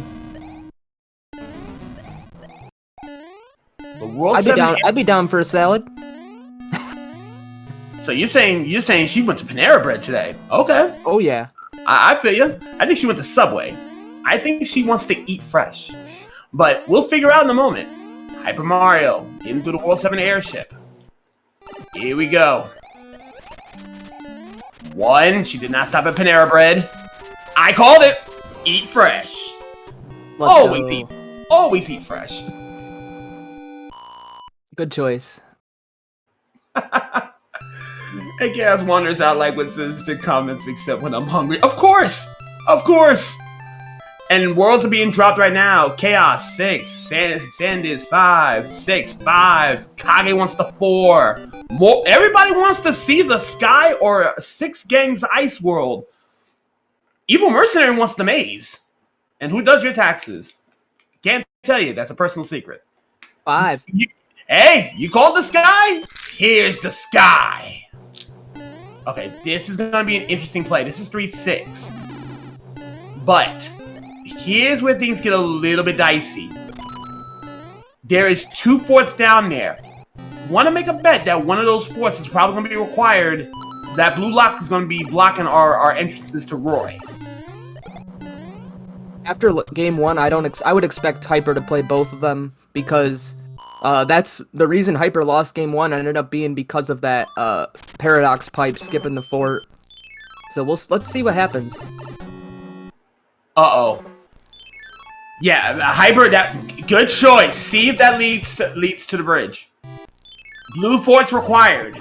The world I'd be down for a salad. So you're saying she went to Panera Bread today? Okay. Oh yeah. I feel you. I think she went to Subway. I think she wants to eat fresh. But we'll figure out in a moment. Hyper Mario getting through the World 7 airship. Here we go. 1. She did not stop at Panera Bread. I called it. Eat fresh. Always eat fresh. Good choice. Hey, Gas wanders out like what's the comments except when I'm hungry. Of course! Of course! And worlds are being dropped right now. Chaos 6, Sand is 5, 6, 5. Kage wants the 4. More. Everybody wants to see the sky or 6 gangs ice world. Evil Mercenary wants the maze. And who does your taxes? Can't tell you. That's a personal secret. 5. Hey, you called the sky? Here's the sky. Okay, this is going to be an interesting play. This is 3-6. But here's where things get a little bit dicey. There is 2 forts down there. Want to make a bet that one of those forts is probably going to be required. That blue lock is going to be blocking our entrances to Roy. After game 1, I would expect Hyper to play both of them because that's the reason Hyper lost game 1 ended up being because of that paradox pipe skipping the fort. So let's see what happens. Uh-oh. Yeah, Hyper, that good choice. See if that leads to the bridge. Blue fort's required.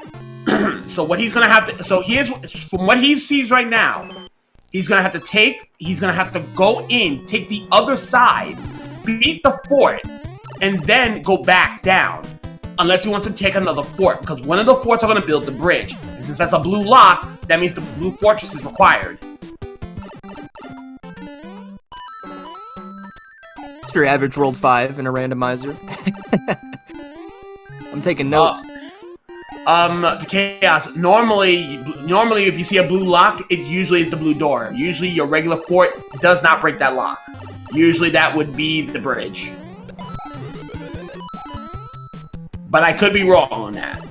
So what he's gonna have to from what he sees right now, he's gonna have to go in, take the other side, beat the fort, and then go back down. unless he wants to take another fort, because one of the forts are going to build the bridge. And since that's a blue lock, that means the blue fortress is required. It's your average World 5 in a randomizer. I'm taking notes. The chaos. Normally, if you see a blue lock, it usually is the blue door. Usually, your regular fort does not break that lock. Usually, that would be the bridge. But I could be wrong on that.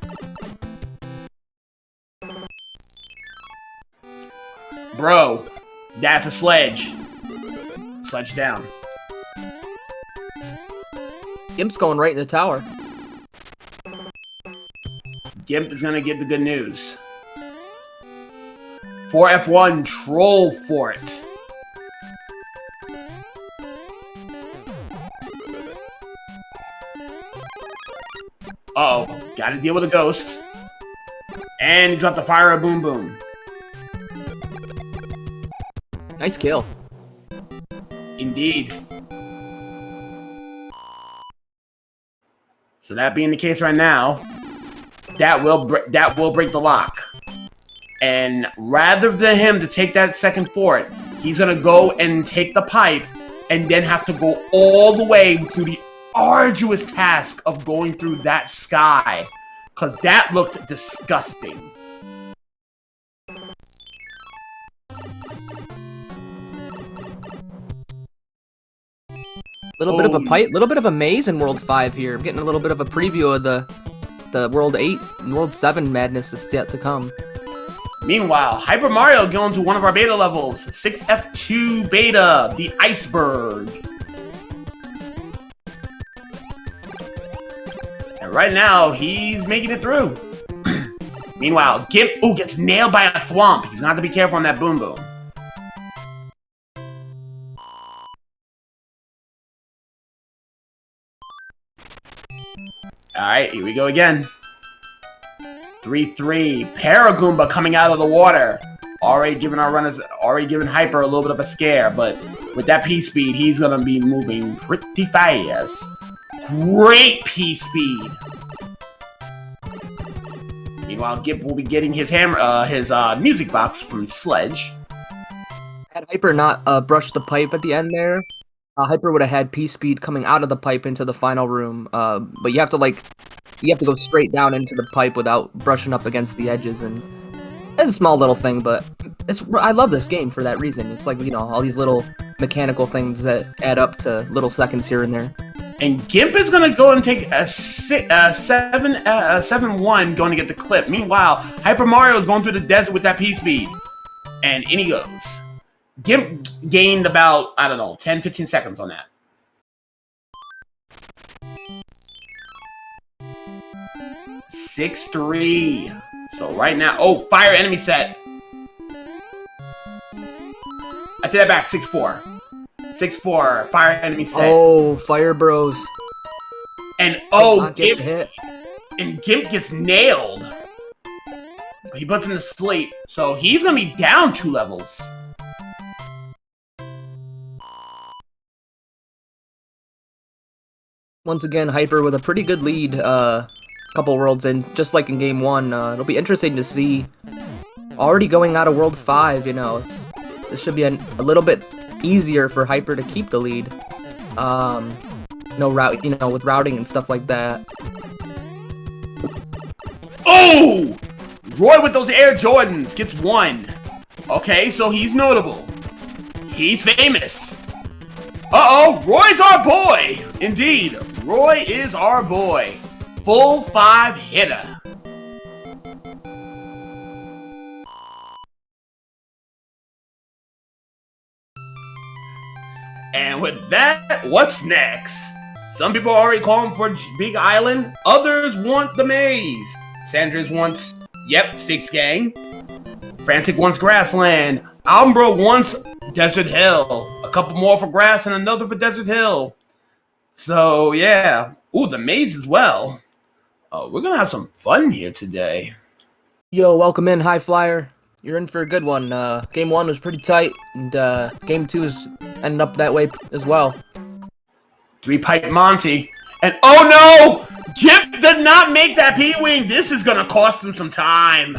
Bro, that's a sledge. Sledge down. Gimp's going right in the tower. Gimp is gonna get the good news. 4F1 Troll Fort. Uh-oh, gotta deal with a ghost. And he dropped the fire a boom boom. Nice kill. Indeed. So that being the case right now, that will break the lock. And rather than him to take that second fort, he's gonna go and take the pipe and then have to go all the way through the arduous task of going through that sky. Cause that looked disgusting. Little bit of a pipe, little bit of a maze in World 5 here. I'm getting a little bit of a preview of the World 8 and World 7 madness that's yet to come. Meanwhile, HyperMario going to one of our beta levels, 6F2 beta, the iceberg. And right now, he's making it through. Meanwhile, Gimp gets nailed by a swamp. He's gonna have to be careful on that boom boom. Alright, here we go again. 3-3. Paragoomba coming out of the water. Already giving Hyper a little bit of a scare, but with that P-Speed, he's gonna be moving pretty fast. Great P-Speed! Meanwhile, Gimp will be getting his music box from Sledge. Had Hyper not brushed the pipe at the end there, Hyper would have had P-Speed coming out of the pipe into the final room, but you have to go straight down into the pipe without brushing up against the edges, and it's a small little thing, but I love this game for that reason. It's like, you know, all these little mechanical things that add up to little seconds here and there. And Gimp is gonna go and take a 7-1 going to get the clip. Meanwhile, HyperMario is going through the desert with that P-Speed. And in he goes. Gimp gained about, I don't know, 10-15 seconds on that. (6-3). So right now, fire enemy set. I take that back, 6-4. 6-4, fire enemy set. Oh, Fire Bros. And Gimp gets nailed. But he puts him to sleep, so he's gonna be down 2 levels. Once again, Hyper with a pretty good lead, couple worlds in, just like in Game 1. It'll be interesting to see. Already going out of World 5, you know, this should be a little bit easier for Hyper to keep the lead. No route, you know, with routing and stuff like that. Oh! Roy with those Air Jordans gets 1. Okay, so he's notable. He's famous. Uh-oh, Roy's our boy! Indeed, Roy is our boy. Full 5 hitter. And with that, what's next? Some people already call him for Big Island. Others want the maze. Sanders wants, 6 gang. Frantic wants Grassland. Umbra wants Desert Hill. A couple more for Grass and another for Desert Hill. So, yeah. Ooh, the maze as well. We're gonna have some fun here today. Yo, welcome in, High Flyer. You're in for a good one. Game 1 was pretty tight, and Game 2 is ended up that way as well. 3 Pipe Monty. And oh no! Gimp did not make that P-Wing. This is gonna cost him some time.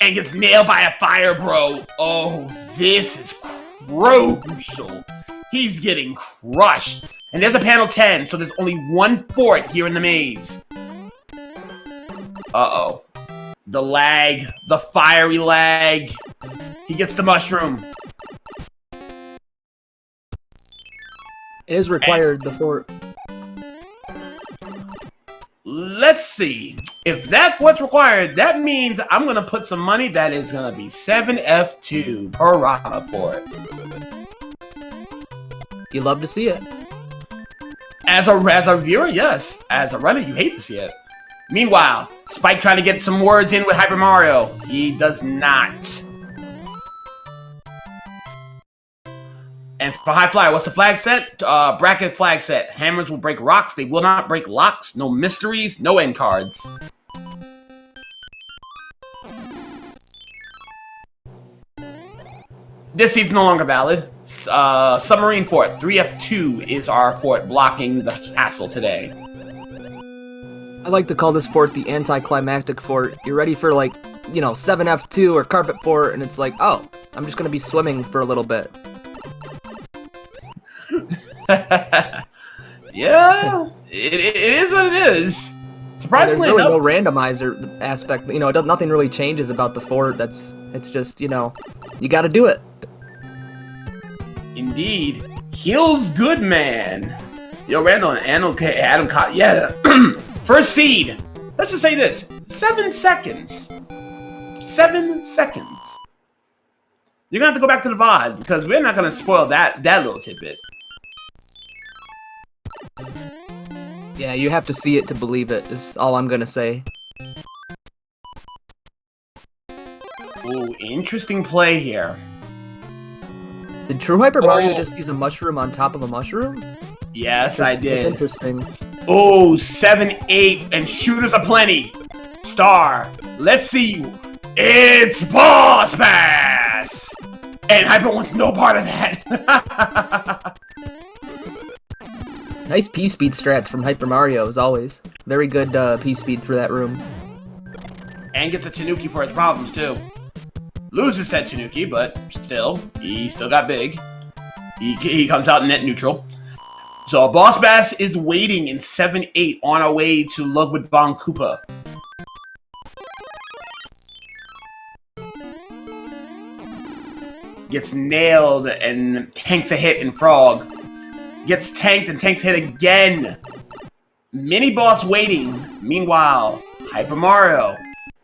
And gets nailed by a fire bro. Oh, this is crucial. He's getting crushed. And there's a panel 10, so there's only one fort here in the maze. Uh-oh. The lag. The fiery lag. He gets the mushroom. It is required, the fort. Let's see. If that's what's required, that means I'm going to put some money that is going to be 7F2 Piranha Fort. You love to see it. As a viewer, yes. As a runner, you hate to see it. Meanwhile, Spike trying to get some words in with Hyper Mario. He does not. And for High Flyer, what's the flag set? Bracket flag set. Hammers will break rocks. They will not break locks. No mysteries. No end cards. This seat's no longer valid. Submarine Fort. 3F2 is our fort blocking the castle today. I like to call this fort the anticlimactic fort. You're ready for, like, you know, 7F2 or Carpet Fort, and it's like, oh, I'm just gonna be swimming for a little bit. Yeah, it is what it is. Surprisingly there's really enough, no randomizer aspect. You know, nothing really changes about the fort. It's just, you know, you got to do it. Indeed, Heels good man. Yo, Randall and Adam caught. Yeah, first seed. Let's just say this: 7 seconds. 7 seconds. You're gonna have to go back to the VOD because we're not gonna spoil that little tidbit. Yeah, you have to see it to believe it, is all I'm gonna say. Ooh, interesting play here. Did TrueHyperMario just use a mushroom on top of a mushroom? Yes, I did. That's interesting. Oh, 7-8, and shooters aplenty. Star, let's see. It's Boss Bass! And Hyper wants no part of that. Nice P-speed strats from Hyper Mario, as always. Very good P-speed through that room. And gets a Tanuki for his problems, too. Loses said Tanuki, but still, he still got big. He comes out net neutral. So Boss Bass is waiting in 7-8 on our way to Ludwig von Koopa. Gets nailed and tanks a hit in Frog. Gets tanked and tanks a hit again. Mini boss waiting. Meanwhile, Hyper Mario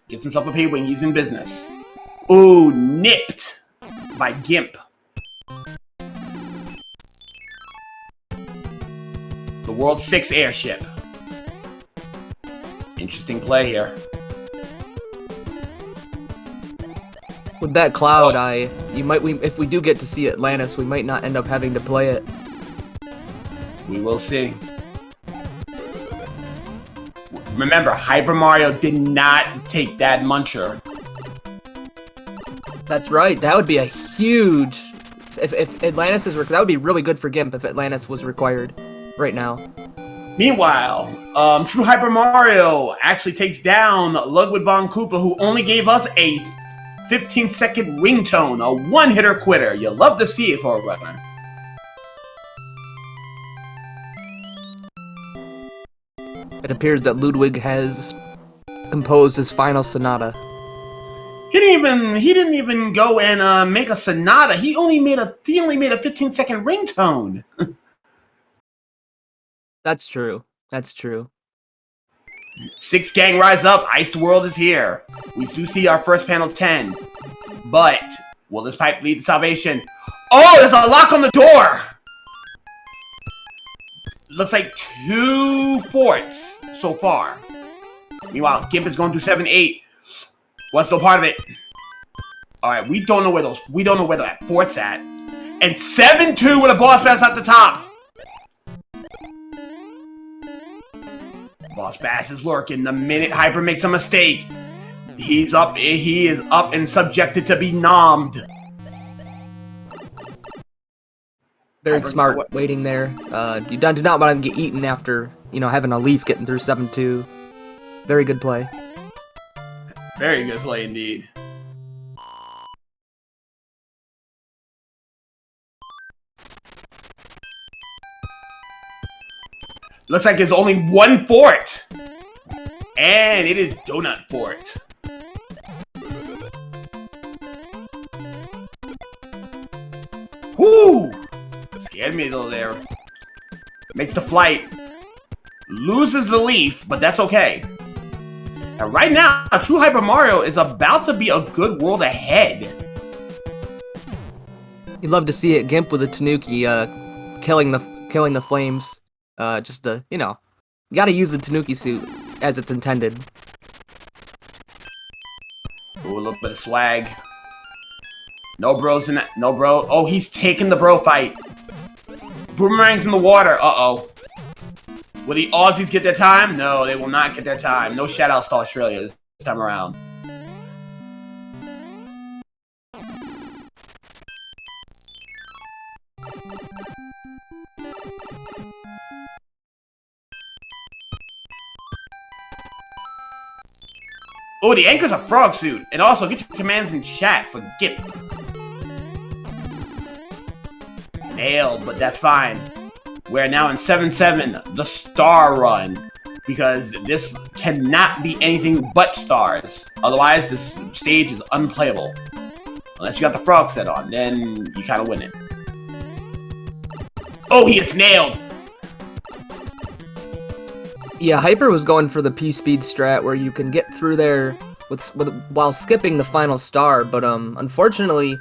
gets himself a P-Wing. He's in business. Ooh, nipped by Gimp. The World 6 airship. Interesting play here. With that cloud eye, if we do get to see Atlantis, we might not end up having to play it. We will see. Remember, Hyper Mario did not take that muncher. That's right. That would be a huge... If Atlantis is... That would be really good for Gimp if Atlantis was required right now. Meanwhile, True Hyper Mario actually takes down Ludwig von Koopa, who only gave us a 15-second ringtone, a one-hitter quitter. You love to see it for a runner. It appears that Ludwig has composed his final sonata. He didn't even go and make a sonata. He only made a 15-second ringtone. That's true. That's true. 6 gang rise up. Iced World is here. We do see our first panel 10. But will this pipe lead to salvation? Oh, there's a lock on the door. Looks like 2 forts so far. Meanwhile, Gimp is going through 7-8. What's still part of it? All right, we don't know where that fort's at. And 7-2 with a boss bass at the top. Boss Bass is lurking. The minute Hyper makes a mistake, he is up and subjected to be nommed. Very Hyper, smart waiting there. You do not want to get eaten after, having a leaf getting through 7-2. Very good play. Very good play indeed. Looks like there's only one fort. And it is Donut Fort. Whoo! Scared me a little there. Makes the flight. Loses the leaf, but that's okay. And right now, TrueHyperMario is about to be a good world ahead. You'd love to see it. Gimp with a Tanuki killing the flames. Just to, you gotta use the Tanuki suit as it's intended. Ooh, a little bit of swag. No bros in that. No bro. Oh, he's taking the bro fight. Boomerang's in the water. Uh-oh. Will the Aussies get their time? No, they will not get their time. No shoutouts to Australia this time around. Oh, the anchor's a frog suit. And also, get your commands in chat for Gip. Nailed, but that's fine. We're now in 7-7, the star run. Because this cannot be anything but stars. Otherwise, this stage is unplayable. Unless you got the frog set on, then you kind of win it. Oh, he gets nailed! Yeah, Hyper was going for the P-Speed strat where you can get through there while skipping the final star, but unfortunately,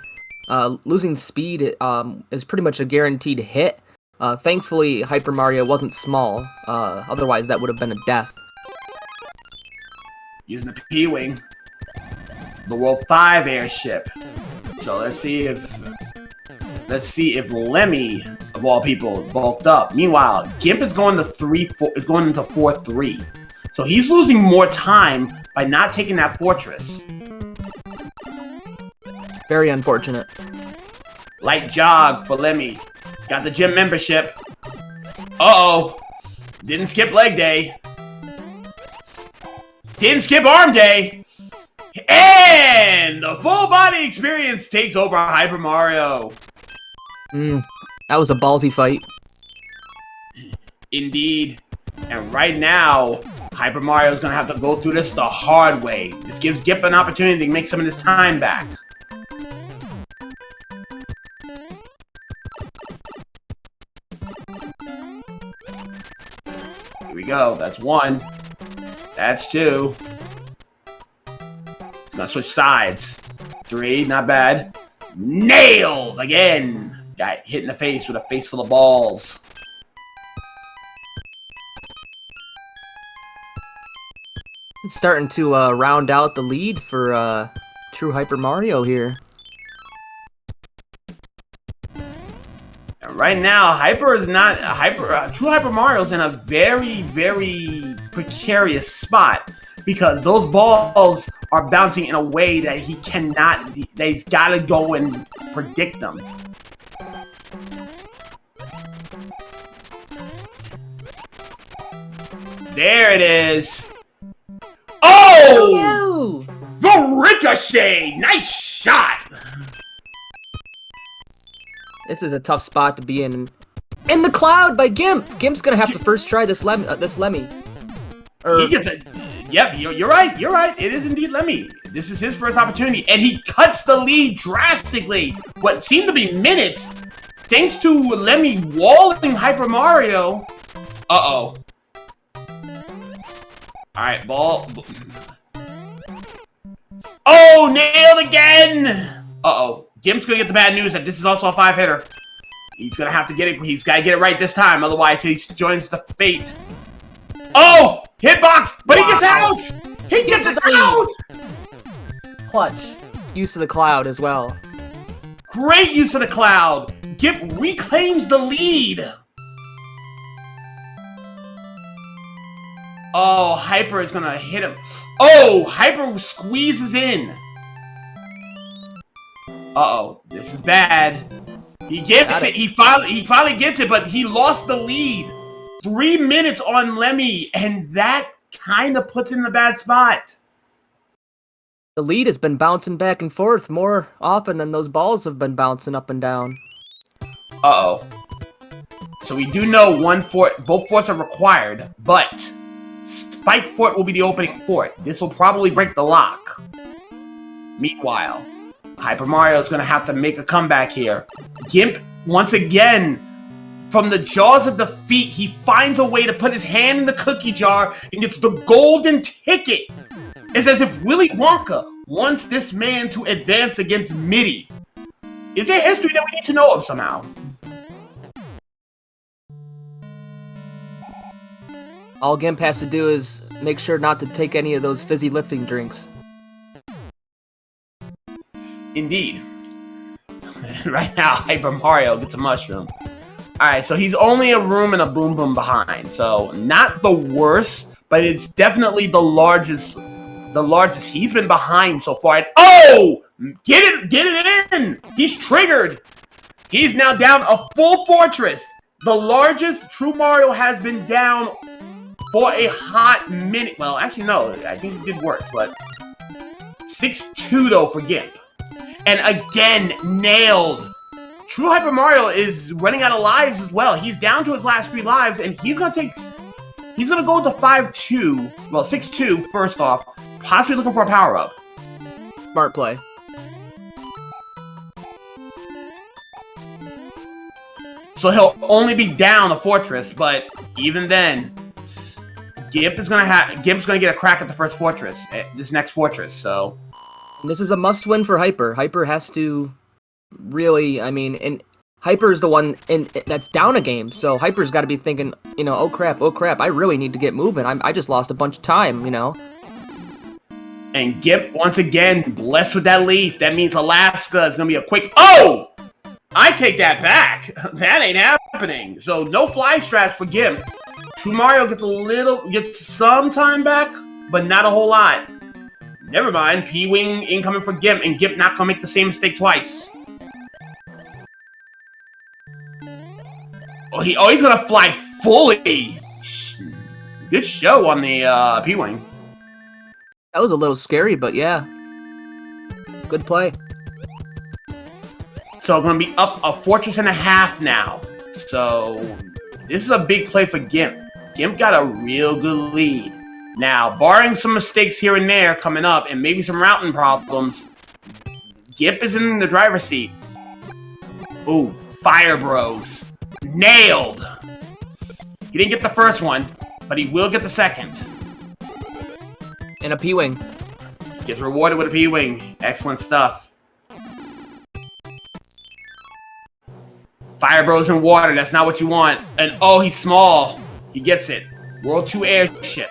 losing speed is pretty much a guaranteed hit. Thankfully, Hyper Mario wasn't small, otherwise that would have been a death. Using the P-Wing. The World 5 airship. So let's see if Lemmy, of all people, bulked up. Meanwhile, Gimp is going to 4-3. So he's losing more time by not taking that fortress. Very unfortunate. Light jog for Lemmy. Got the gym membership. Uh-oh. Didn't skip leg day. Didn't skip arm day. And the full body experience takes over Hyper Mario. That was a ballsy fight. Indeed. And right now, Hyper Mario is going to have to go through this the hard way. This gives Gip an opportunity to make some of his time back. Here we go. That's 1. That's 2. Let's not switch sides. 3, not bad. Nailed again. Got hit in the face with a face full of balls. It's starting to round out the lead for TrueHyperMario here. And right now, TrueHyperMario's in a very, very precarious spot because those balls are bouncing in a way that he cannot. That he's got to go and predict them. There it is. Oh! The ricochet! Nice shot! This is a tough spot to be in. In the cloud by Gimp! Gimp's gonna have to first try this Lemmy. He gets it. Yep, you're right. You're right. It is indeed Lemmy. This is his first opportunity, and he cuts the lead drastically. What seemed to be minutes, thanks to Lemmy walling Hyper Mario. Uh-oh. Alright, ball. Oh, nailed again! Uh-oh. Gimp's gonna get the bad news that this is also a 5-hitter. He's gonna have to get it. He's gotta get it right this time, otherwise he joins the fate. Oh! Hitbox! But he gets out! He gets it out! Clutch. Use of the cloud as well. Great use of the cloud! Gimp reclaims the lead! Oh, Hyper is gonna hit him. Oh, Hyper squeezes in. Uh-oh, this is bad. He gets it. He finally gets it, but he lost the lead. 3 minutes on Lemmy, and that kind of puts him in a bad spot. The lead has been bouncing back and forth more often than those balls have been bouncing up and down. Uh-oh. So we do know both forts are required, but Spike Fort will be the opening fort. This will probably break the lock. Meanwhile, Hyper Mario is going to have to make a comeback here. Gimp, once again, from the jaws of defeat, he finds a way to put his hand in the cookie jar and gets the golden ticket. It's as if Willy Wonka wants this man to advance against Mitty. Is there history that we need to know of somehow? All Gimp has to do is make sure not to take any of those fizzy lifting drinks. Indeed. Right now, Hyper Mario gets a mushroom. Alright, so he's only a room and a boom boom behind. So, not the worst, but it's definitely the largest he's been behind so far. And, oh! Get it in! He's triggered! He's now down a full fortress. The largest True Mario has been down for a hot minute. Well, actually, no. I think he did worse, but 6-2, though, for Gimp. And again, nailed. True Hyper Mario is running out of lives as well. He's down to his last 3 lives, and he's gonna go to 5-2. Well, 6-2 first off, possibly looking for a power-up. Smart play. So he'll only be down a fortress, but even then, Gimp's gonna get a crack at the first fortress, this next fortress. So this is a must-win for Hyper. Hyper has to really, I mean, and Hyper is the one that's down a game, so Hyper's got to be thinking, you know, oh crap, I really need to get moving. I just lost a bunch of time, you know. And Gimp, once again, blessed with that leaf. That means Alaska is going to be a quick... Oh! I take that back. That ain't happening. So, no fly straps for Gimp. True Mario gets some time back, but not a whole lot. Never mind. P-Wing incoming for Gimp, and Gimp not going to make the same mistake twice. Oh, he's going to fly fully. Good show on the P-Wing. That was a little scary, but yeah. Good play. So going to be up a fortress and a half now. So this is a big play for Gimp. Gimp got a real good lead. Now, barring some mistakes here and there coming up and maybe some routing problems, Gimp is in the driver's seat. Ooh, Fire Bros. Nailed! He didn't get the first one, but he will get the second. And a P-Wing. Gets rewarded with a P-Wing. Excellent stuff. Fire Bros in water, that's not what you want. And oh, he's small. He gets it. World 2 airship.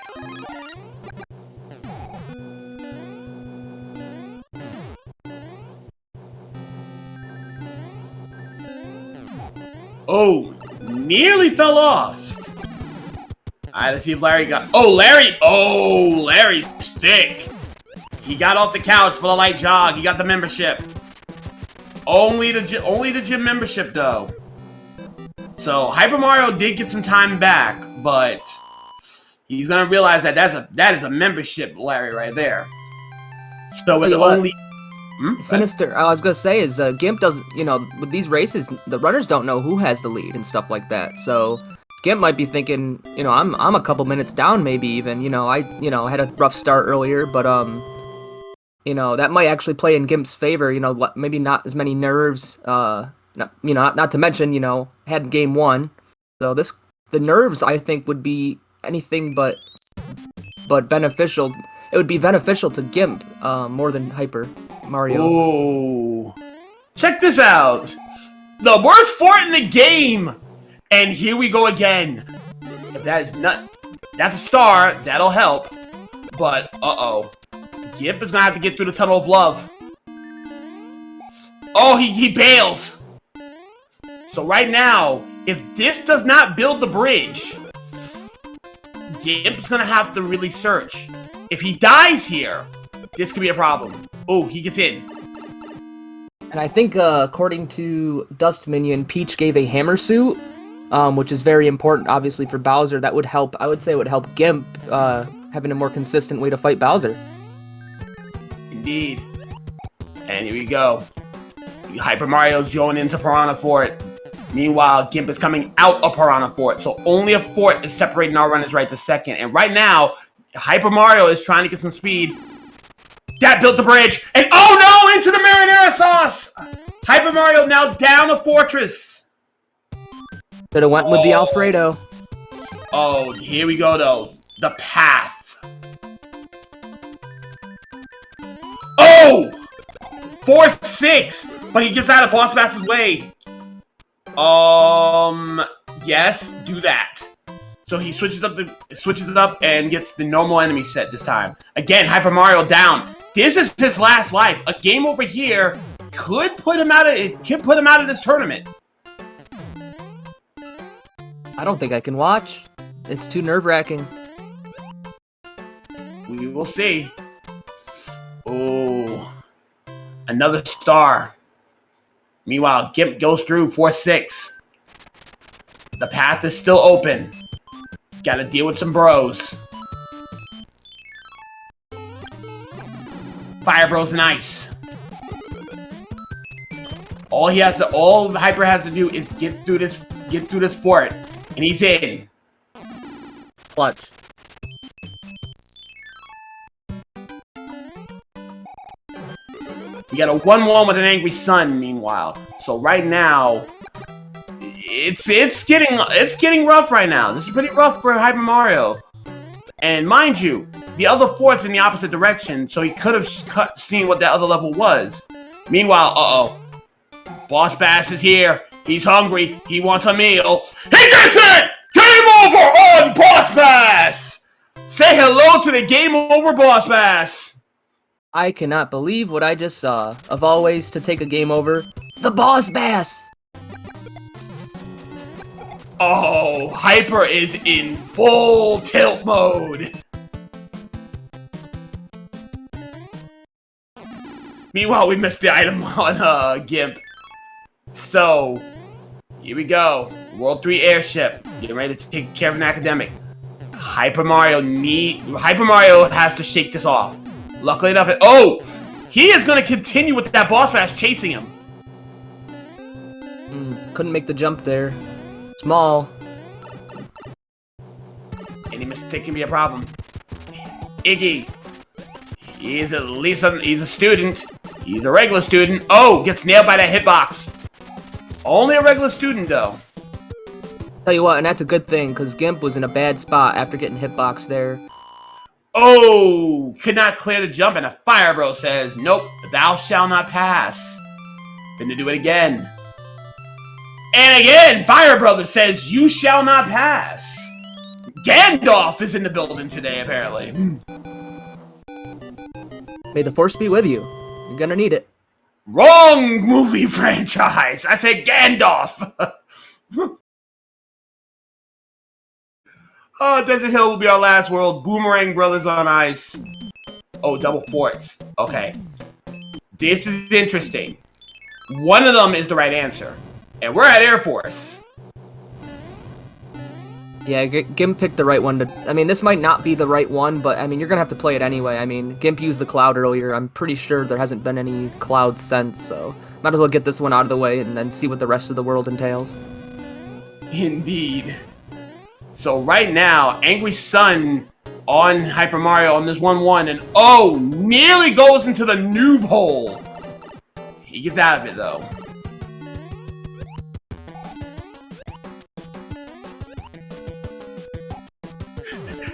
Oh, nearly fell off. Alright, let's see if Larry got... Oh, Larry! Oh, Larry's thick. He got off the couch for the light jog. He got the membership. Only the gym membership, though. So, Hyper Mario did get some time back, but he's gonna realize that that is a membership, Larry, right there. So, it only... Sinister, I was gonna say is Gimp doesn't, you know, with these races, the runners don't know who has the lead and stuff like that. So Gimp might be thinking, you know, I'm a couple minutes down, maybe even, you know, I had a rough start earlier, but you know, that might actually play in Gimp's favor. You know, maybe not as many nerves. Not to mention, you know, had game 1, so the nerves I think would be anything but beneficial. It would be beneficial to Gimp more than Hyper Mario. Oh, check this out. The worst fort in the game. And here we go again. If that is that's a star. That'll help. But, uh-oh. Gimp is gonna have to get through the tunnel of love. Oh, he bails. So right now, if this does not build the bridge, Gimp's gonna have to really search. If he dies here, this could be a problem. Oh, he gets in. And I think, according to Dust Minion, Peach gave a hammer suit, which is very important, obviously, for Bowser. That would help, I would say it would help Gimp, having a more consistent way to fight Bowser. Indeed. And here we go. Hyper Mario's going into Piranha Fort. Meanwhile, Gimp is coming out of Piranha Fort. So only a fort is separating our runners right this second. And right now, Hyper Mario is trying to get some speed. That built the bridge. And oh no, into the marinara sauce! Hyper Mario now down a fortress. Should have went with the Alfredo. Oh, here we go though. The path. Oh! 4-6! But he gets out of Boss Bass's way. Yes, do that. So he switches it up and gets the normal enemy set this time. Again, Hyper Mario down. This is his last life. A game over here could put him out of this tournament. I don't think I can watch. It's too nerve-wracking. We will see. Oh, another star. Meanwhile, Gimp goes through 4-6. The path is still open. Gotta deal with some bros. Fire Bros and Ice. All Hyper has to do is get through this fort, and he's in. Clutch. We got a 1-1 with an angry sun, meanwhile. So right now, it's getting rough right now. This is pretty rough for Hyper Mario. And mind you, the other fort's in the opposite direction, so he could have seen what that other level was. Meanwhile, Boss Bass is here. He's hungry. He wants a meal. He gets it! Game over on Boss Bass! Say hello to the Game Over Boss Bass! I cannot believe what I just saw. Of all ways to take a game over, the Boss Bass! Oh, Hyper is in full tilt mode. Meanwhile, we missed the item on Gimp. So, here we go. World 3 airship. Getting ready to take care of an academic. Hyper Mario has to shake this off. Luckily enough, he is going to continue with that Boss Bass chasing him. Couldn't make the jump there. Small. Any mistake can be a problem. Iggy. He's a student. He's a regular student. Oh, gets nailed by that hitbox. Only a regular student, though. Tell you what, and that's a good thing, because Gimp was in a bad spot after getting hitbox there. Oh, could not clear the jump, and a Fire Bro says, nope, thou shalt not pass. Gonna do it again. And again, Fire Brother says, you shall not pass. Gandalf is in the building today, apparently. May the force be with you. You're gonna need it. Wrong movie franchise. I said Gandalf. Oh, Desert Hill will be our last world. Boomerang Brothers on Ice. Oh, double forts. Okay. This is interesting. One of them is the right answer. And we're at Air Force. Yeah, Gimp picked the right one to... I mean, this might not be the right one, but, I mean, you're gonna have to play it anyway. I mean, Gimp used the cloud earlier. I'm pretty sure there hasn't been any cloud since, so... Might as well get this one out of the way and then see what the rest of the world entails. Indeed. So right now, Angry Sun on Hyper Mario on this 1-1, and nearly goes into the noob hole. He gets out of it, though.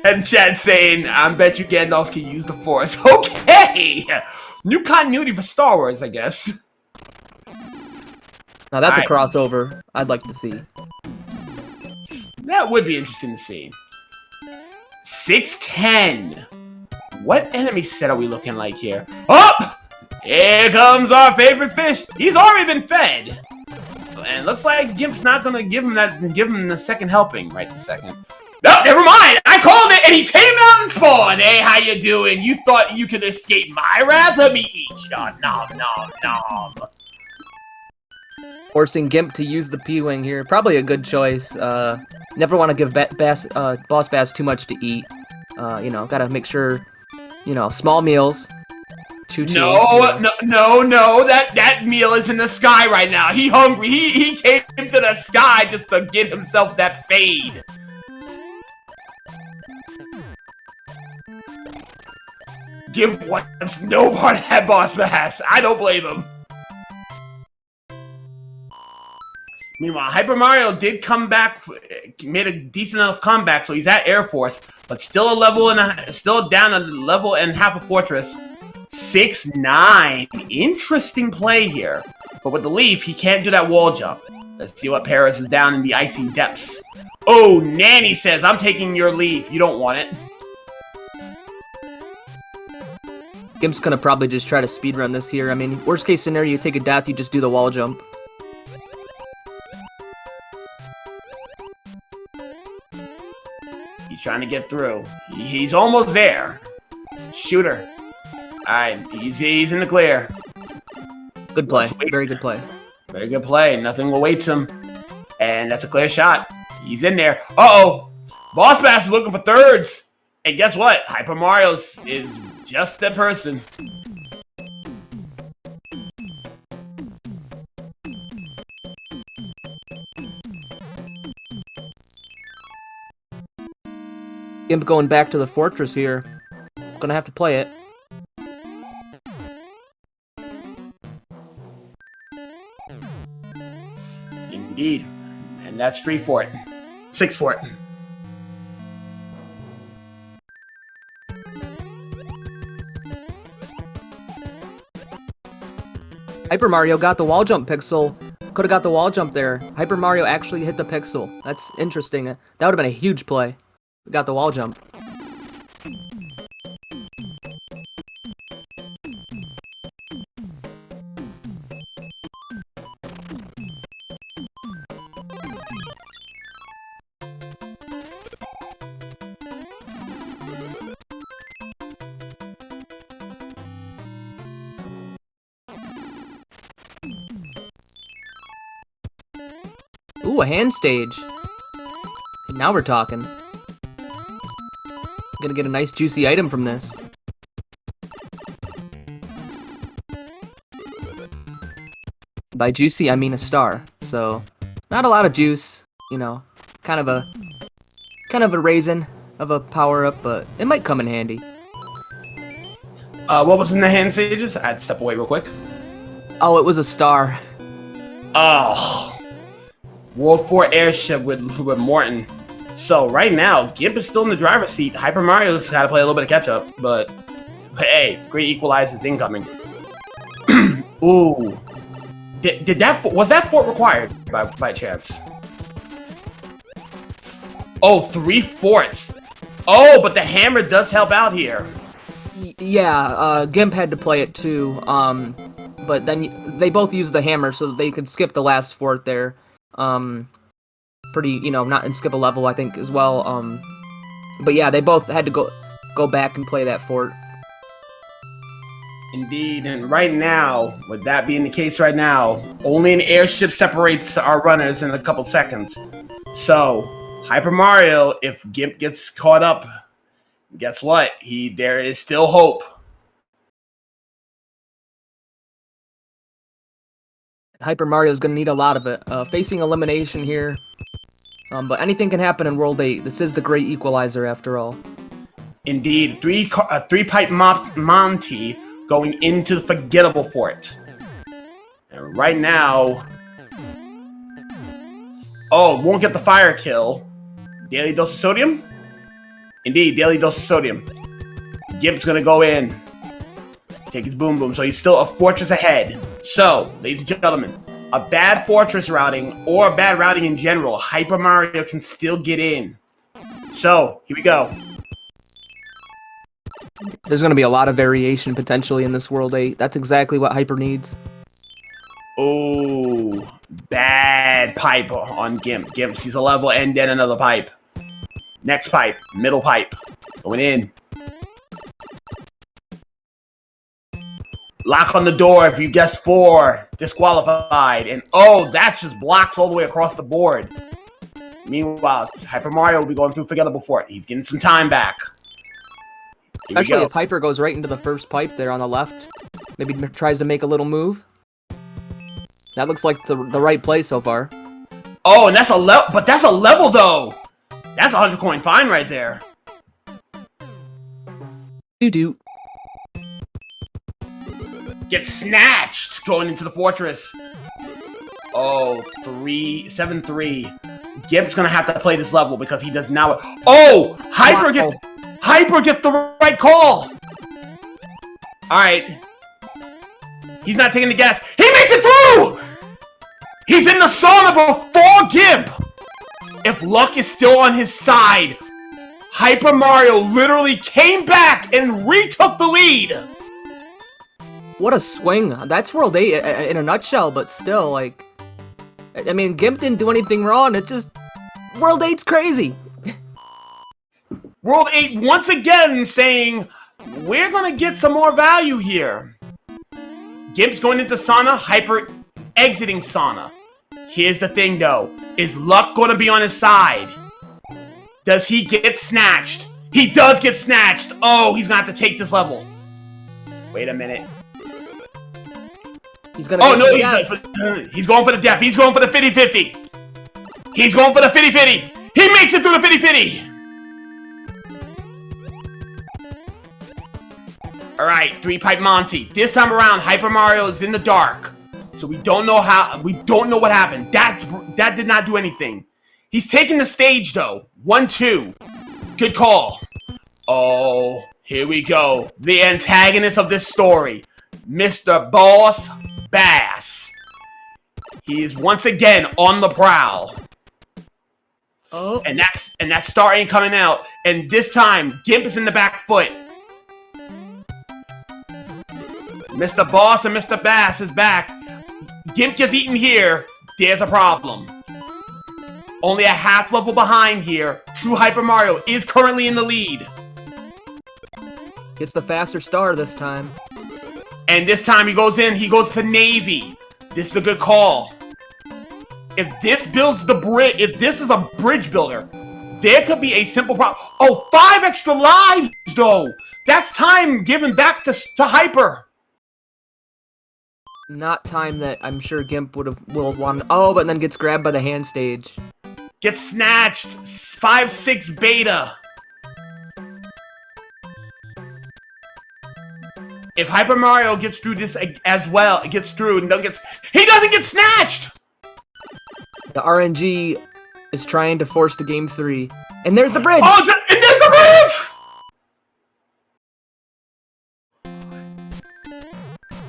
And Chad saying, I bet you Gandalf can use the Force. Okay! New continuity for Star Wars, I guess. Now that's a crossover I'd like to see. That would be interesting to see. 610. What enemy set are we looking like here? Oh! Here comes our favorite fish. He's already been fed. And looks like Gimp's not gonna give him the second helping right this second. No, never mind! I called it and he came out and spawned! Hey, how you doing? You thought you could escape my wrath? Let me eat you. Nom, nom, nom. Forcing Gimp to use the P-Wing here. Probably a good choice. Never want to give Boss Bass too much to eat. You know, gotta make sure, you know, small meals. Choo-choo. No, that meal is in the sky right now. He hungry. He came to the sky just to get himself that fade. Gimp wants no part of that Boss Bass. I don't blame him. Meanwhile, Hyper Mario did come back, made a decent enough comeback, so he's at Air Force, but still still down a level and half a fortress. 6-9. Interesting play here. But with the leaf, he can't do that wall jump. Let's see what Paris is down in the icy depths. Oh, Nanny says, I'm taking your leaf. You don't want it. Gimp's gonna probably just try to speedrun this here. I mean, worst case scenario, you take a death, you just do the wall jump. He's trying to get through. He's almost there. Shooter. Alright, he's in the clear. Good play. Very good play. Very good play. Nothing awaits him. And that's a clear shot. He's in there. Uh-oh! Boss Bass is looking for thirds. And guess what? Hyper Mario is just that person. Gimp going back to the fortress here. Gonna have to play it. Indeed. And that's 3 fort. 6 fort. Hyper Mario got the wall jump pixel. Could have got the wall jump there. Hyper Mario actually hit the pixel. That's interesting. That would have been a huge play. Got the wall jump. Ooh, a hand stage. Now we're talking. Gonna get a nice juicy item from this. By juicy, I mean a star. So, not a lot of juice, you know. Kind of a raisin of a power-up, but it might come in handy. What was in the hand stages? I had to step away real quick. Oh, it was a star. Oh. World 4 airship with Morton. So right now, Gimp is still in the driver's seat. Hyper Mario's got to play a little bit of catch up, but hey, great equalizers incoming. Ooh, was that fort required by chance? Oh, 3 forts. Oh, but the hammer does help out here. Yeah, Gimp had to play it too. But then they both used the hammer, so they could skip the last fort there. Pretty, you know, not and skip a level, I think, as well. But yeah, they both had to go back and play that fort. Indeed, and right now, with that being the case right now, only an airship separates our runners in a couple seconds. So, Hyper Mario, if Gimp gets caught up, guess what? There is still hope. Hyper Mario is going to need a lot of it. Facing elimination here. But anything can happen in World 8. This is the great equalizer, after all. Indeed. Three-pipe Monty going into the forgettable fort. And right now... Oh, won't get the fire kill. Daily dose of sodium? Indeed, daily dose of sodium. Gimp's going to go in. Take his boom boom. So he's still a fortress ahead. So, ladies and gentlemen, a bad fortress routing or a bad routing in general, Hyper Mario can still get in. So, here we go. There's going to be a lot of variation potentially in this World 8. That's exactly what Hyper needs. Oh, bad pipe on Gimp. Gimp sees a level and then another pipe. Next pipe, middle pipe, going in. Lock on the door if you guess 4. Disqualified. And oh, that's just blocks all the way across the board. Meanwhile, Hyper Mario will be going through Forgettable Fort. He's getting some time back. Especially if Hyper goes right into the first pipe there on the left. Maybe tries to make a little move. That looks like the right play so far. Oh, and that's a level, but that's a level though. That's a 100 coin fine right there. Doo-doo. Get snatched going into the fortress. Oh, 7-3. Gimp's gonna have to play this level because he does not. Oh, Hyper gets the right call. All right, he's not taking the gas. He makes it through. He's in the sauna before Gimp. If luck is still on his side, Hyper Mario literally came back and retook the lead. What a swing. That's World 8 in a nutshell, but still, like... I mean, Gimp didn't do anything wrong, it's just... World 8's crazy! World 8 once again saying, we're gonna get some more value here. Gimp's going into sauna, Hyper exiting sauna. Here's the thing though, is luck gonna be on his side? Does he get snatched? He does get snatched! Oh, he's gonna have to take this level. Wait a minute. He's gonna he's going for the death. He's going for the 50-50. He's going for the 50-50. He makes it through the 50-50. All right, 3-pipe Monty. This time around, Hyper Mario is in the dark, so we don't know what happened. That did not do anything. He's taking the stage though. 1-2. Good call. Oh, here we go. The antagonist of this story, Mr. Boss Bass. He is once again on the prowl. Oh. And that star ain't coming out. And this time, Gimp is in the back foot. Mr. Boss and Mr. Bass is back. Gimp gets eaten here. There's a problem. Only a half level behind here. TrueHyperMario is currently in the lead. Gets the faster star this time. And this time he goes to Navy. This is a good call. If this builds the bridge, if this is a bridge builder, there could be a simple problem. Oh, 5 extra lives though. That's time given back to Hyper. Not time that I'm sure Gimp will have won. Oh, but then gets grabbed by the hand stage. Gets snatched. 5-6 beta. If Hyper Mario gets through this as well, he doesn't get snatched! The RNG is trying to force the game 3. And there's the bridge! Oh, and there's the bridge!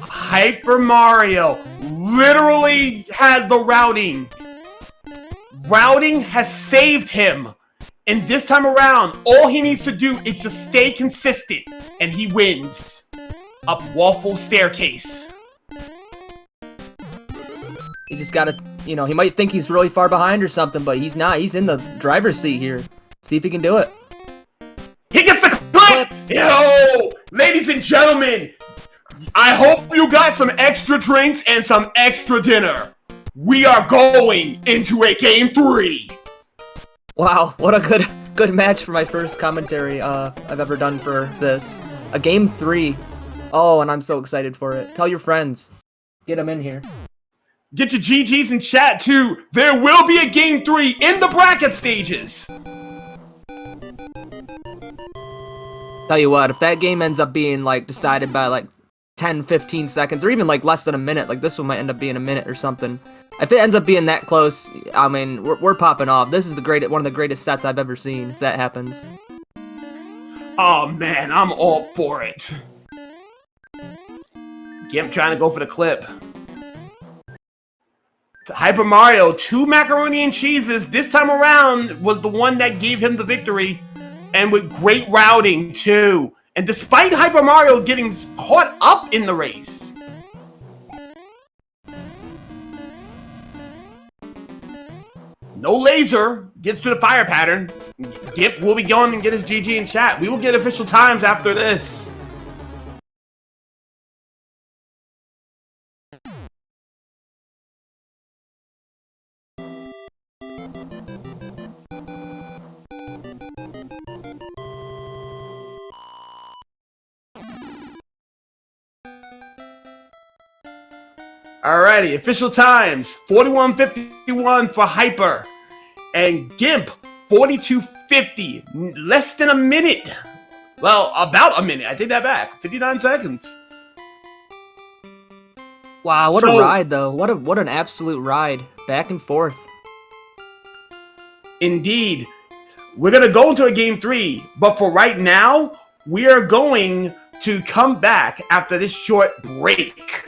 Hyper Mario literally had the routing. Routing has saved him. And this time around, all he needs to do is just stay consistent, and he wins. Up Waffle Staircase. He just gotta, he might think he's really far behind or something, but he's not. He's in the driver's seat here. See if he can do it. He gets the clip! Yo! Ladies and gentlemen, I hope you got some extra drinks and some extra dinner. We are going into a game 3. Wow, what a good match for my first commentary I've ever done for this. A game 3. Oh, and I'm so excited for it. Tell your friends. Get them in here. Get your GGs in chat, too. There will be a Game 3 in the bracket stages. Tell you what, if that game ends up being, decided by, 10, 15 seconds, or even, less than a minute, this one might end up being a minute or something. If it ends up being that close, I mean, we're popping off. This is one of the greatest sets I've ever seen, if that happens. Oh, man, I'm all for it. Gimp trying to go for the clip. Hyper Mario, 2 macaroni and cheeses. This time around was the one that gave him the victory. And with great routing, too. And despite Hyper Mario getting caught up in the race. No laser. Gets to the fire pattern. Gimp will be going and get his GG in chat. We will get official times after this. Alrighty, official times 41:51 for Hyper and Gimp 42:50. Less than a minute. Well, about a minute. I take that back. 59 seconds. Wow, what a ride though. What an absolute ride. Back and forth. Indeed. We're going to go into a game 3, but for right now, we are going to come back after this short break.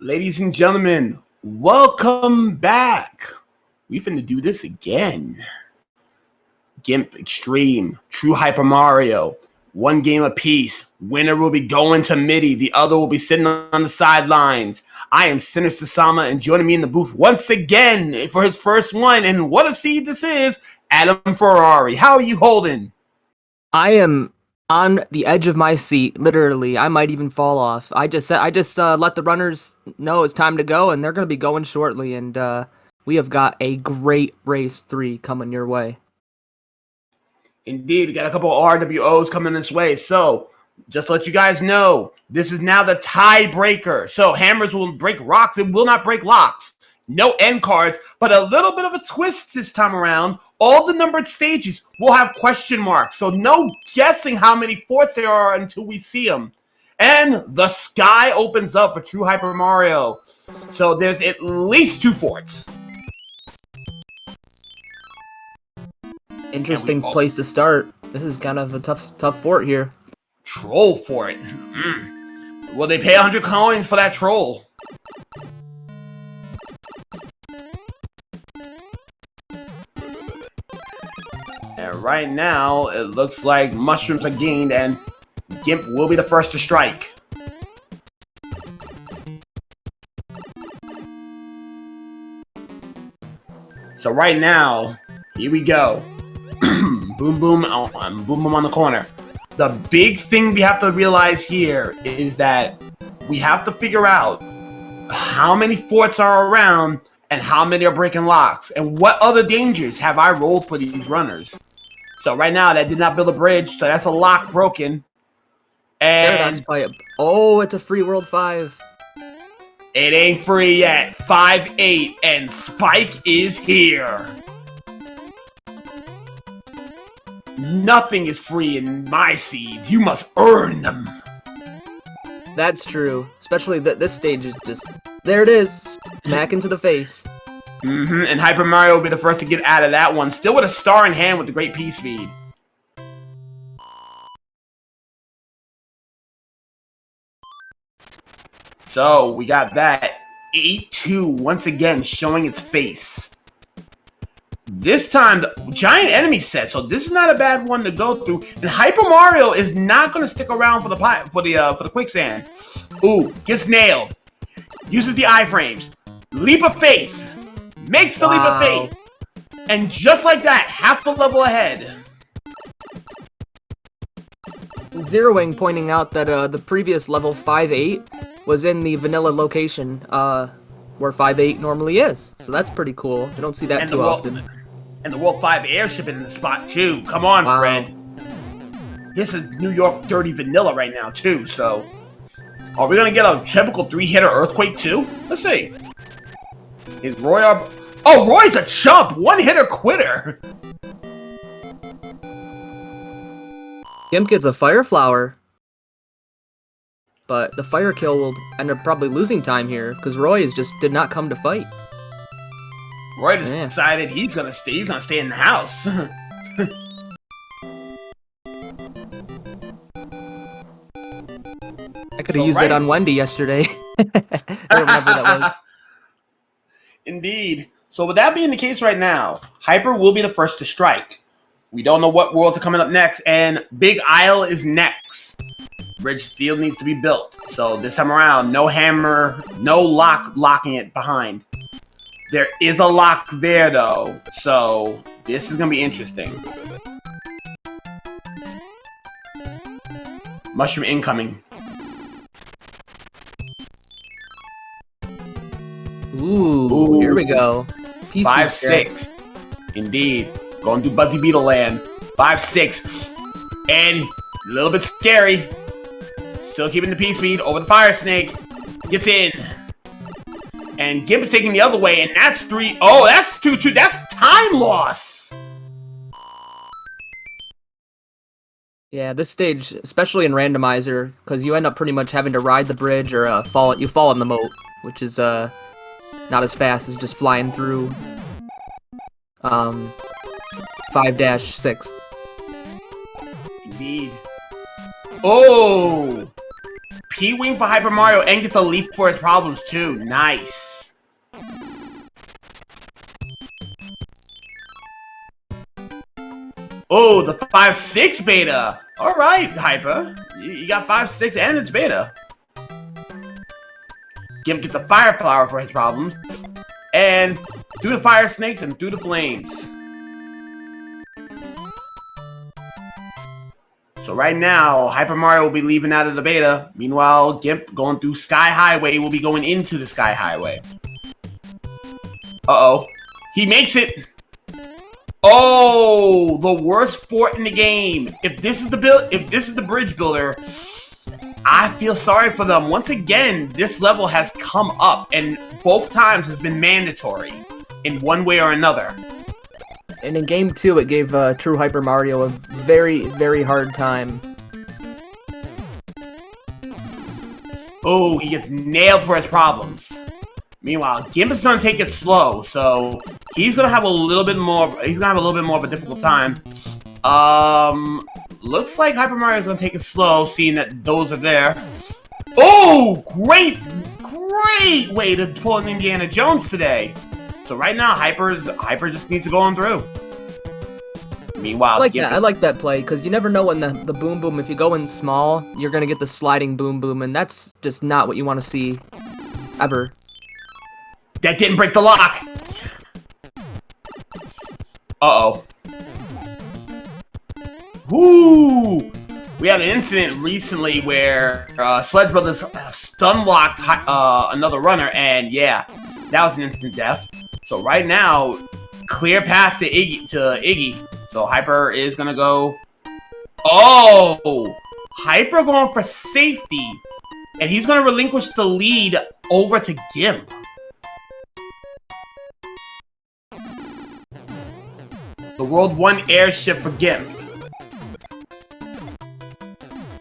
Ladies and gentlemen, welcome back. We finna do this again. Gimpxtreme, TrueHyperMario, one game apiece. Winner will be going to MIDI. The other will be sitting on the sidelines. I am Sinister Sama, and joining me in the booth once again for his first one, and what a seed this is, Adam Ferrari. How are you holding? I am on the edge of my seat, literally. I might even fall off. I just let the runners know it's time to go, and they're going to be going shortly. And we have got a great race 3 coming your way. Indeed, we got a couple of RWOs coming this way. So, just to let you guys know, this is now the tiebreaker. So, hammers will break rocks. It will not break locks. No end cards, but a little bit of a twist this time around. All the numbered stages will have question marks. So, no guessing how many forts there are until we see them. And the sky opens up for TrueHyperMario. So, there's at least 2 forts. Interesting place to start. This is kind of a tough fort here. Troll fort. Will they pay 100 coins for that troll? And right now, it looks like mushrooms are gained, and Gimp will be the first to strike. So right now, here we go. Boom, boom, boom, boom on the corner. The big thing we have to realize here is that we have to figure out how many forts are around and how many are breaking locks, and what other dangers have I rolled for these runners. So right now, that did not build a bridge, so that's a lock broken. And oh, it's a free World 5. It ain't free yet. 5-8, and Spike is here. Nothing is free in my seeds. You must earn them. That's true. Especially that this stage is just... There it is. Smack into the face. And Hyper Mario will be the first to get out of that one. Still with a star in hand with the great P-Speed. So, we got that. 8-2 once again showing its face. This time, the giant enemy set, so this is not a bad one to go through. And Hyper Mario is not going to stick around for the quicksand. Ooh, gets nailed. Uses the iframes. Leap of faith. Makes the leap of faith. And just like that, half the level ahead. Zeroing pointing out that the previous level 5-8 was in the vanilla location where 5-8 normally is. So that's pretty cool. I don't see that too often. And the World 5 airship in the spot too. Come on, Wow. Fred. This is New York dirty vanilla right now too. So, are we gonna get a typical 3-hitter earthquake too? Let's see. Is Roy? Oh, Roy's a chump. 1-hitter quitter. Gimp gets a fire flower, but the fire kill will end up probably losing time here because Roy just did not come to fight. Roy just decided he's gonna stay in the house. I could have used it on Wendy yesterday. I don't remember that was. Indeed. So with that being the case right now, Hyper will be the first to strike. We don't know what worlds are coming up next, and Big Isle is next. Bridge still needs to be built. So this time around, no hammer, no locking it behind. There is a lock there though, so this is gonna be interesting. Mushroom incoming. Ooh, here we go. 5-6. Indeed. Going through Buzzy Beetle land. 5-6. And a little bit scary. Still keeping the P-Speed over the Fire Snake. Gets in. And Gimp is taking the other way, and that's 3. Oh, that's 2-2. That's time loss. Yeah, this stage, especially in Randomizer, because you end up pretty much having to ride the bridge or you fall in the moat, which is not as fast as just flying through 5-6. Indeed. Oh! P-Wing for Hyper Mario and gets a leaf for his problems too. Nice. Oh, the 5-6 beta. Alright, Hyper. You got 5-6 and it's beta. Gimp gets a fire flower for his problems. And through the fire snakes and through the flames. So right now, Hyper Mario will be leaving out of the beta. Meanwhile, Gimp going through Sky Highway will be going into the Sky Highway. Uh-oh. He makes it. Oh, the worst fort in the game. If this is the bridge builder, I feel sorry for them. Once again, this level has come up and both times has been mandatory in one way or another. And in Game 2, it gave TrueHyperMario a very, very hard time. Oh, he gets nailed for his problems. Meanwhile, Gimp is gonna take it slow, so he's gonna have a little bit more. He's gonna have a little bit more of a difficult time. Looks like Hyper Mario is gonna take it slow, seeing that those are there. Oh, great way to pull an Indiana Jones today. So right now, Hyper just needs to go on through. Meanwhile, I like that play because you never know when the boom boom. If you go in small, you're gonna get the sliding boom boom, and that's just not what you want to see, ever. That didn't break the lock. Uh-oh. Whoo! We had an incident recently where Sledge Brothers stun locked another runner, and yeah, that was an instant death. So right now, clear path to Iggy. So Hyper is gonna go. Oh! Hyper going for safety, and he's gonna relinquish the lead over to Gimp. The World 1 airship for Gimp.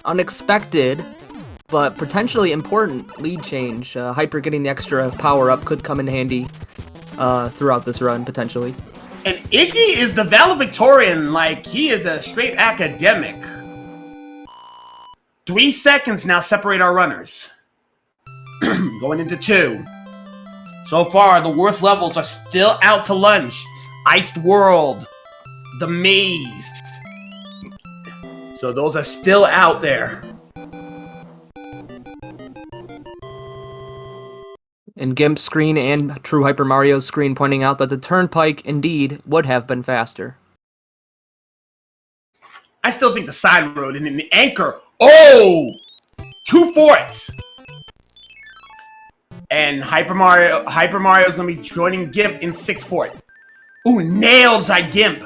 Unexpected, but potentially important lead change. Hyper getting the extra power-up could come in handy throughout this run, potentially. And Iggy is the valedictorian, like he is a straight academic. 3 seconds now separate our runners. Going into 2. So far, the worst levels are still out to lunch. Iced World. The Maze. So those are still out there. And Gimp's screen and TrueHyperMario's screen pointing out that the Turnpike indeed would have been faster. I still think the side road and then the anchor. Oh! 2 forts. And Hyper Mario is going to be joining Gimp in 6th fort. Ooh, nailed by Gimp.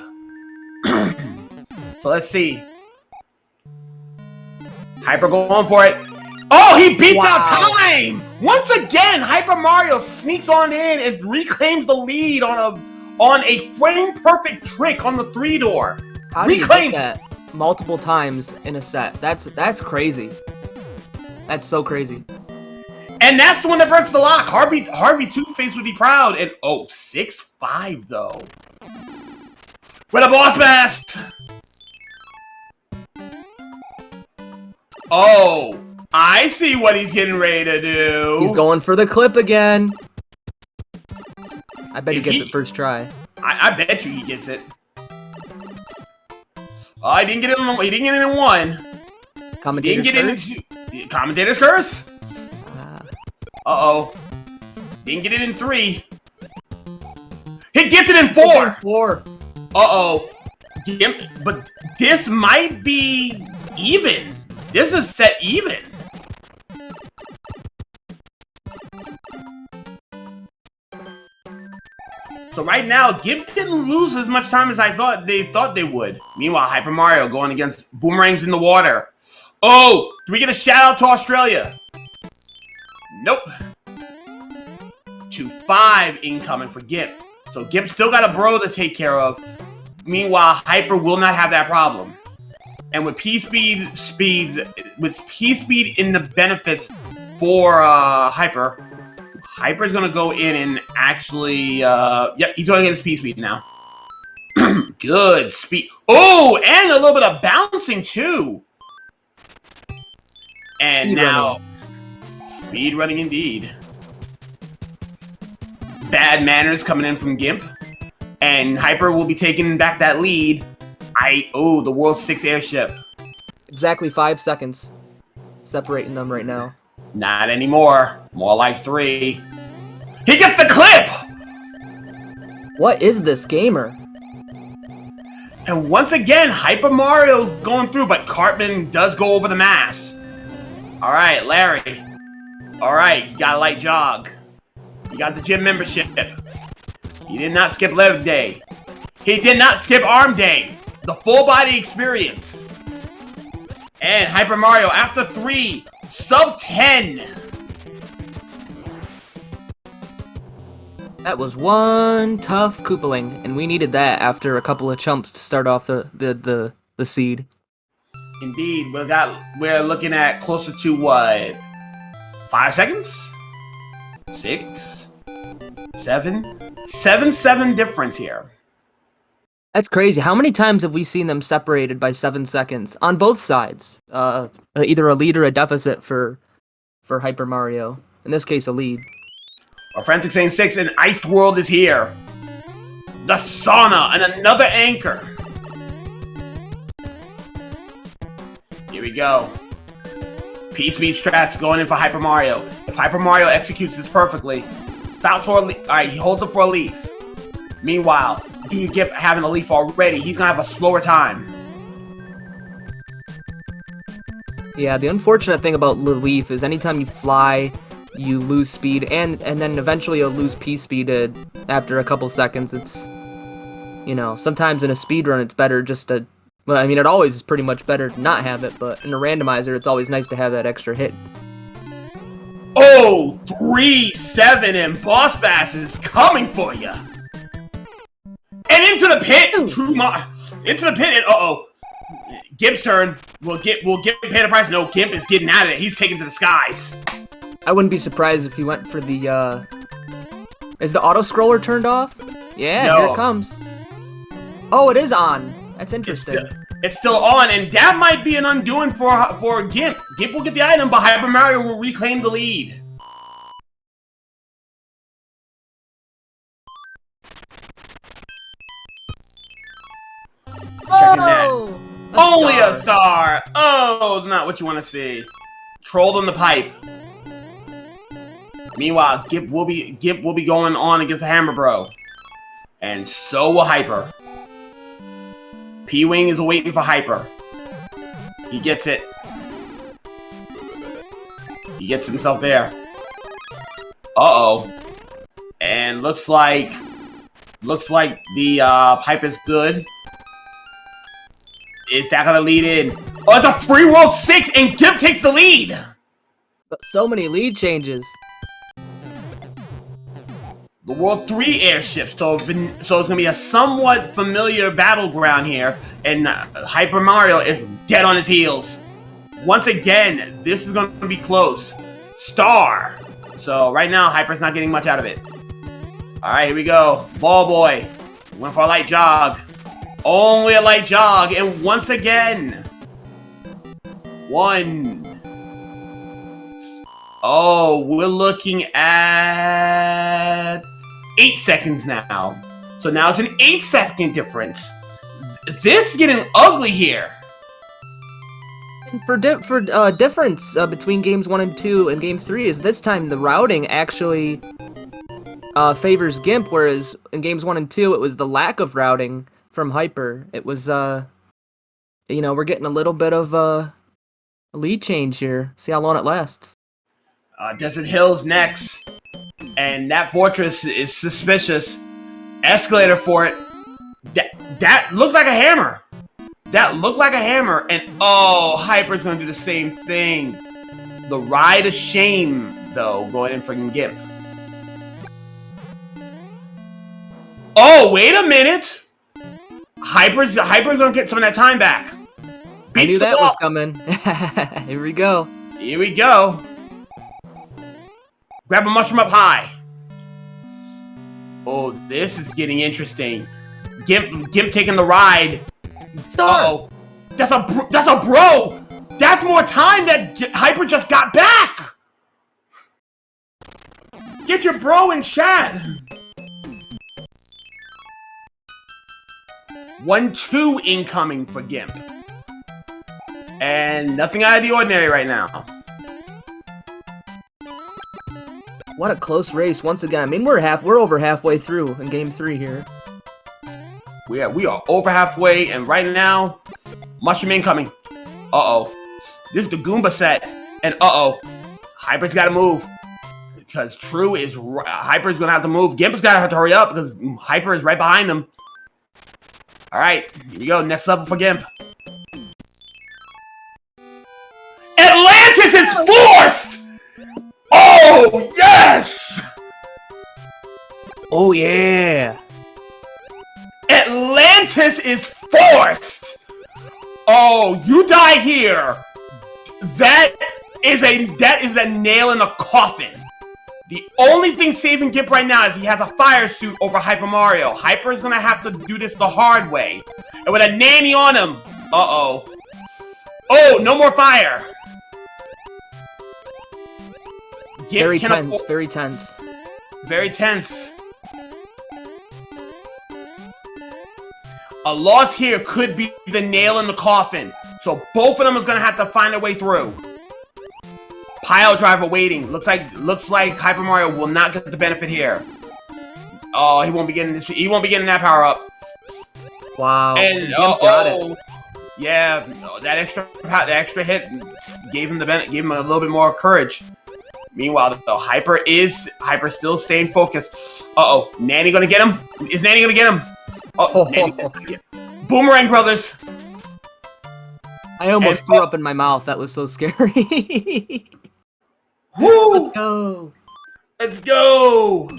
So let's see. Hyper going for it. Oh, he beats out time! Once again, Hyper Mario sneaks on in and reclaims the lead on a frame-perfect trick on the 3-door. How do you get that multiple times in a set? That's crazy. That's so crazy. And that's the one that breaks the lock. Harvey Two-Face would be proud. And oh, 6-5 though. With a boss best. Oh, I see what he's getting ready to do. He's going for the clip again. I bet he gets it first try. I bet you he gets it. Oh, he didn't get it in 1. Commentator's curse? Commentator's curse? Uh-oh. Didn't get it in 3. He gets it in 4! Uh-oh. But this might be even. This is set even. So right now, Gimp didn't lose as much time as they thought they would. Meanwhile, Hyper Mario going against boomerangs in the water. Oh, do we get a shout out to Australia? Nope. 2-5 incoming for Gimp. So Gimp still got a bro to take care of. Meanwhile, Hyper will not have that problem. And with P-Speed in the benefits for Hyper, Hyper's gonna go in and actually, yep, he's gonna get his P-Speed now. Good speed. Oh, and a little bit of bouncing too. And now, speed running indeed. Bad manners coming in from Gimp. And Hyper will be taking back that lead. The world's 6th airship. Exactly 5 seconds separating them right now. Not anymore. More like 3. He gets the clip! What is this gamer? And once again, Hyper Mario's going through, but Cartman does go over the mass. Alright, Larry. Alright, you got a light jog. You got the gym membership. He did not skip leg day. He did not skip arm day. The full body experience. And Hyper Mario, after 3, sub 10. That was one tough Koopaling, and we needed that after a couple of chumps to start off the seed. Indeed, we're looking at closer to what? 5 seconds? 6? 7? 7 difference here. That's crazy. How many times have we seen them separated by 7 seconds on both sides? Either a lead or a deficit for Hyper Mario. In this case, a lead. Our Frantic Saint 6 and Iced World is here. The sauna and another anchor. Here we go. P-Speed strats going in for Hyper Mario. If Hyper Mario executes this perfectly, stops for a leaf. Alright, he holds up for a leaf. Meanwhile, due to Gimp having a leaf already, he's gonna have a slower time. Yeah, the unfortunate thing about the leaf is anytime you fly, you lose speed, and then eventually you'll lose P-Speed after a couple seconds. It's, you know, sometimes in a speed run it's better just to, well, I mean, it always is pretty much better to not have it, but in a randomizer it's always nice to have that extra hit. Oh, 3-7 and Boss Bass is coming for you. And into the pit, into the pit, and Gimp's turn. Will Gimp pay the price? No, Gimp is getting out of it. He's taken to the skies. I wouldn't be surprised if he went for the, is the auto-scroller turned off? Yeah, no. Here it comes. Oh, it is on. That's interesting. It's still on, and that might be an undoing for Gimp. Gimp will get the item, but Hyper Mario will reclaim the lead. Checking that. Only a star! Oh, not what you want to see. Trolled on the pipe. Meanwhile, Gimp will be going on against the Hammer Bro. And so will Hyper. P-Wing is waiting for Hyper. He gets it. He gets himself there. Uh-oh. And looks like the pipe is good. Is that gonna lead in? Oh, it's a free World 6 and Gimp takes the lead! So many lead changes. The World 3 airship, so it's gonna be a somewhat familiar battleground here, and Hyper Mario is dead on his heels. Once again, this is gonna be close. Star! So right now, Hyper's not getting much out of it. Alright, here we go. Ball Boy. Went for a light jog. Only a light jog, and once again. 1. Oh, we're looking at 8 seconds now. So now it's an 8-second difference. This is getting ugly here. And for difference between games 1 and 2 and game 3 is this time the routing actually favors Gimp, whereas in games 1 and 2 it was the lack of routing from Hyper. It was you know, we're getting a little bit of a lead change here. See how long it lasts. Desert Hills next, and that fortress is suspicious. Escalator for it. That looked like a hammer. That looked like a hammer, and oh, Hyper's gonna do the same thing. The ride of shame, though, going in for Gimp. Oh, wait a minute. Hyper's gonna get some of that time back. I knew that was coming. Here we go. Here we go. Grab a mushroom up high. Oh, this is getting interesting. Gimp taking the ride. Uh-oh. That's a bro. That's more time that Hyper just got back. Get your bro in chat. 1-2 incoming for Gimp. And nothing out of the ordinary right now. What a close race once again. I mean, we're over halfway through in game 3 here. We are over halfway, and right now, mushroom incoming. Uh-oh. This is the Goomba set, and uh-oh. Hyper's got to move. Because Hyper's going to have to move. Gimp's got to have to hurry up, because Hyper is right behind him. Alright, here we go. Next level for Gimp. Atlantis is forced! Oh, yes! Oh, yeah. Atlantis is forced! Oh, you die here! That is a nail in the coffin. The only thing saving Gimp right now is he has a fire suit over Hyper Mario. Hyper is gonna have to do this the hard way. And with a nanny on him. Uh-oh. Oh, no more fire. Gimp very tense, very tense. Very tense. A loss here could be the nail in the coffin. So both of them is gonna have to find a way through. Pile driver waiting. Looks like Hyper Mario will not get the benefit here. Oh, he won't be getting this. He won't be getting that power up. Wow. And got it. Yeah, that extra hit gave him a little bit more courage. Meanwhile, though, Hyper still staying focused. Uh-oh, Nanny gonna get him? Is Nanny gonna get him? Oh, Nanny is gonna get him. Boomerang Brothers. I almost threw up in my mouth. That was so scary. Woo! Let's go. Let's go.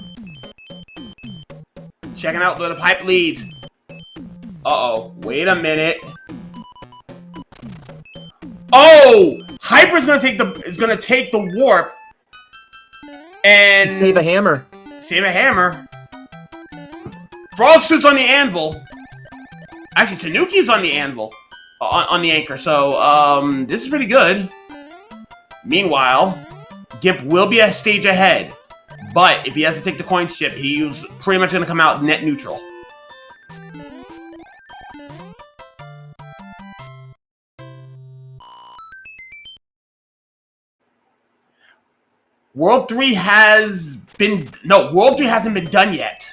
Checking out where the pipe leads. Uh-oh, wait a minute. Oh! Hyper's gonna take the warp. And save a hammer. Save a hammer. Frog suit's on the anvil. Actually, Tanuki's on the anvil. On the anchor, so, this is pretty good. Meanwhile, Gimp will be a stage ahead. But if he has to take the coin chip, he's pretty much gonna come out net neutral. World 3 hasn't been done yet.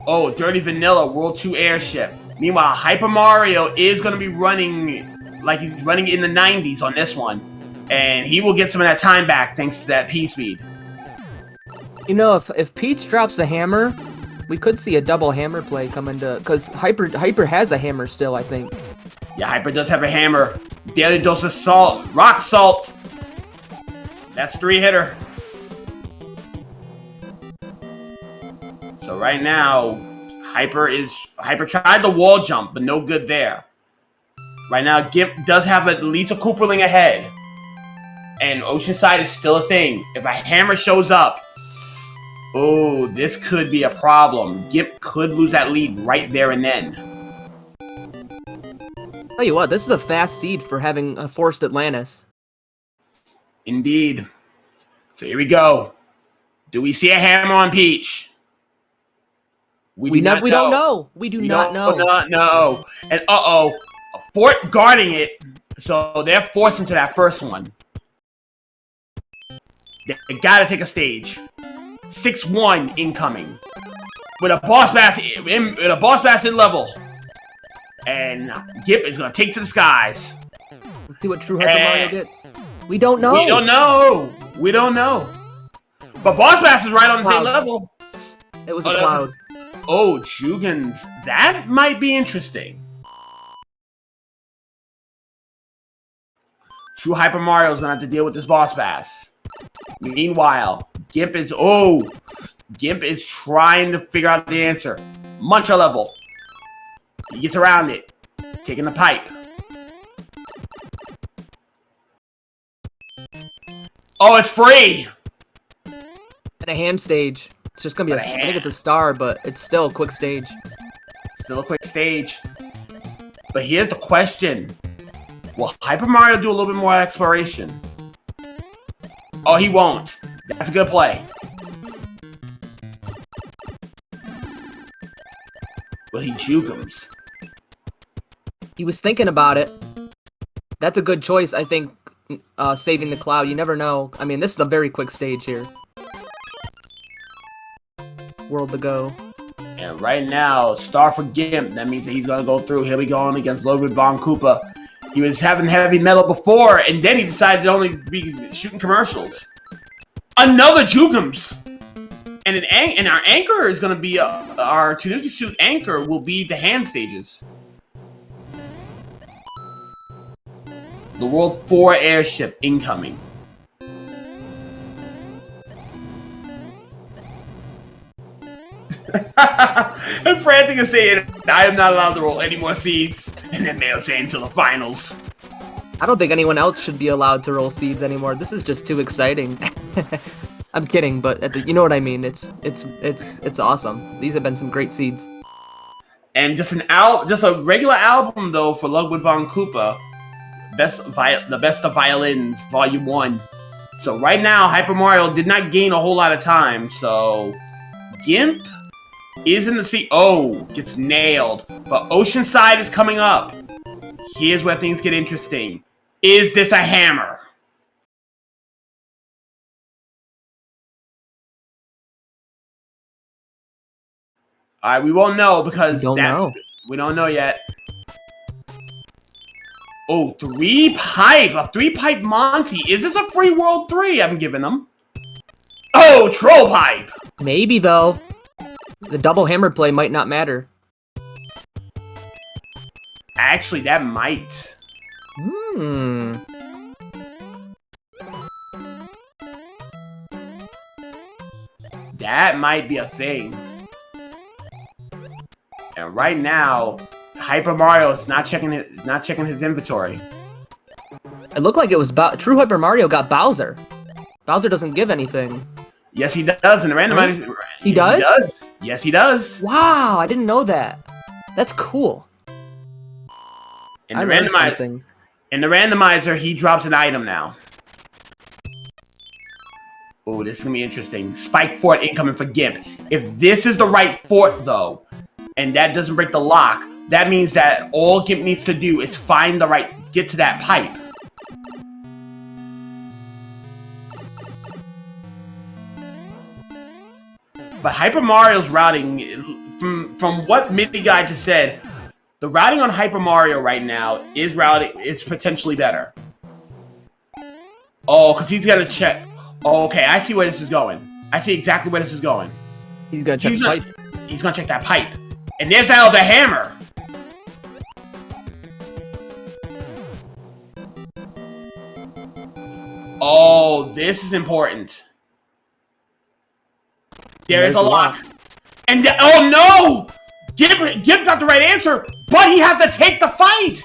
Oh, Dirty Vanilla, World 2 airship. Meanwhile, Hyper Mario is going to be running like he's running in the 90s on this one. And he will get some of that time back thanks to that P speed. You know, if Peach drops the hammer, we could see a double hammer play come into... Because Hyper has a hammer still, I think. Yeah, Hyper does have a hammer. Daily dose of salt. Rock salt. That's 3-hitter. So right now, Hyper tried the wall jump, but no good there. Right now, Gimp does have at least a Kooperling ahead. And Oceanside is still a thing. If a hammer shows up, oh, this could be a problem. Gimp could lose that lead right there and then. Tell you what, this is a fast seed for having a forced Atlantis. Indeed. So here we go. Do we see a hammer on Peach? We don't know. We do not know. And a fort guarding it. So they're forced into that first one. They gotta take a stage. 6-1 incoming. With a boss bass in level. And Gimp is gonna take to the skies. Let's see what TrueHyperMario gets. We don't know. We don't know. But boss bass is right on the same level. It was a cloud. Oh, Jugans. That might be interesting. TrueHyperMario is gonna have to deal with this boss bass. Meanwhile, Gimp is trying to figure out the answer. Muncher level. He gets around it. Taking the pipe. Oh, it's free! At a ham stage. It's just gonna be I think it's a star, but it's still a quick stage. Still a quick stage. But here's the question. Will Hyper Mario do a little bit more exploration? Oh, he won't. That's a good play. Well, he jukums. He was thinking about it. That's a good choice, I think, saving the cloud. You never know. I mean, this is a very quick stage here. World to go. And right now, star for Gimp. That means that he's going to go through. He'll be going against Ludwig von Koopa. He was having heavy metal before, and then he decided to only be shooting commercials. Another Jukums! And our anchor is going to be, our Tanuki Suit anchor will be the hand stages. The World 4 airship incoming. And Frantic is saying, I am not allowed to roll any more seeds. And then they'll say until the finals. I don't think anyone else should be allowed to roll seeds anymore. This is just too exciting. I'm kidding, but you know what I mean. It's awesome. These have been some great seeds. And just a regular album though for Ludwig von Koopa. The Best of Violins, Volume 1. So right now, Hyper Mario did not gain a whole lot of time. So Gimp is in the seat. Oh, gets nailed. But Oceanside is coming up. Here's where things get interesting. Is this a hammer? All right, we won't know because we don't know yet. Oh, a 3-pipe Monty. Is this a free World 3 I'm giving them? Oh, Troll Pipe. Maybe though. The double hammer play might not matter. Actually, that might. That might be a thing. And right now, Hyper Mario is not checking his inventory. It looked like it was True Hyper Mario got Bowser. Bowser doesn't give anything. Yes, he does in the randomizer. Right? He does? He does. Yes, he does. Wow, I didn't know that. That's cool. In the randomizer, he drops an item now. Oh, this is gonna be interesting. Spike Fort incoming for Gimp. If this is the right fort, though, and that doesn't break the lock, that means that all Gimp needs to do is get to that pipe. But Hyper Mario's routing, from what Mini Guy just said, The routing on Hyper Mario right now is potentially better. Oh, because he's gonna check. Oh, okay, I see where this is going. I see exactly where this is going. He's gonna check the pipe. He's gonna check that pipe. And there's that other hammer. Oh, this is important. There is a lock. And oh no! Gimp got the right answer, but he has to take the fight!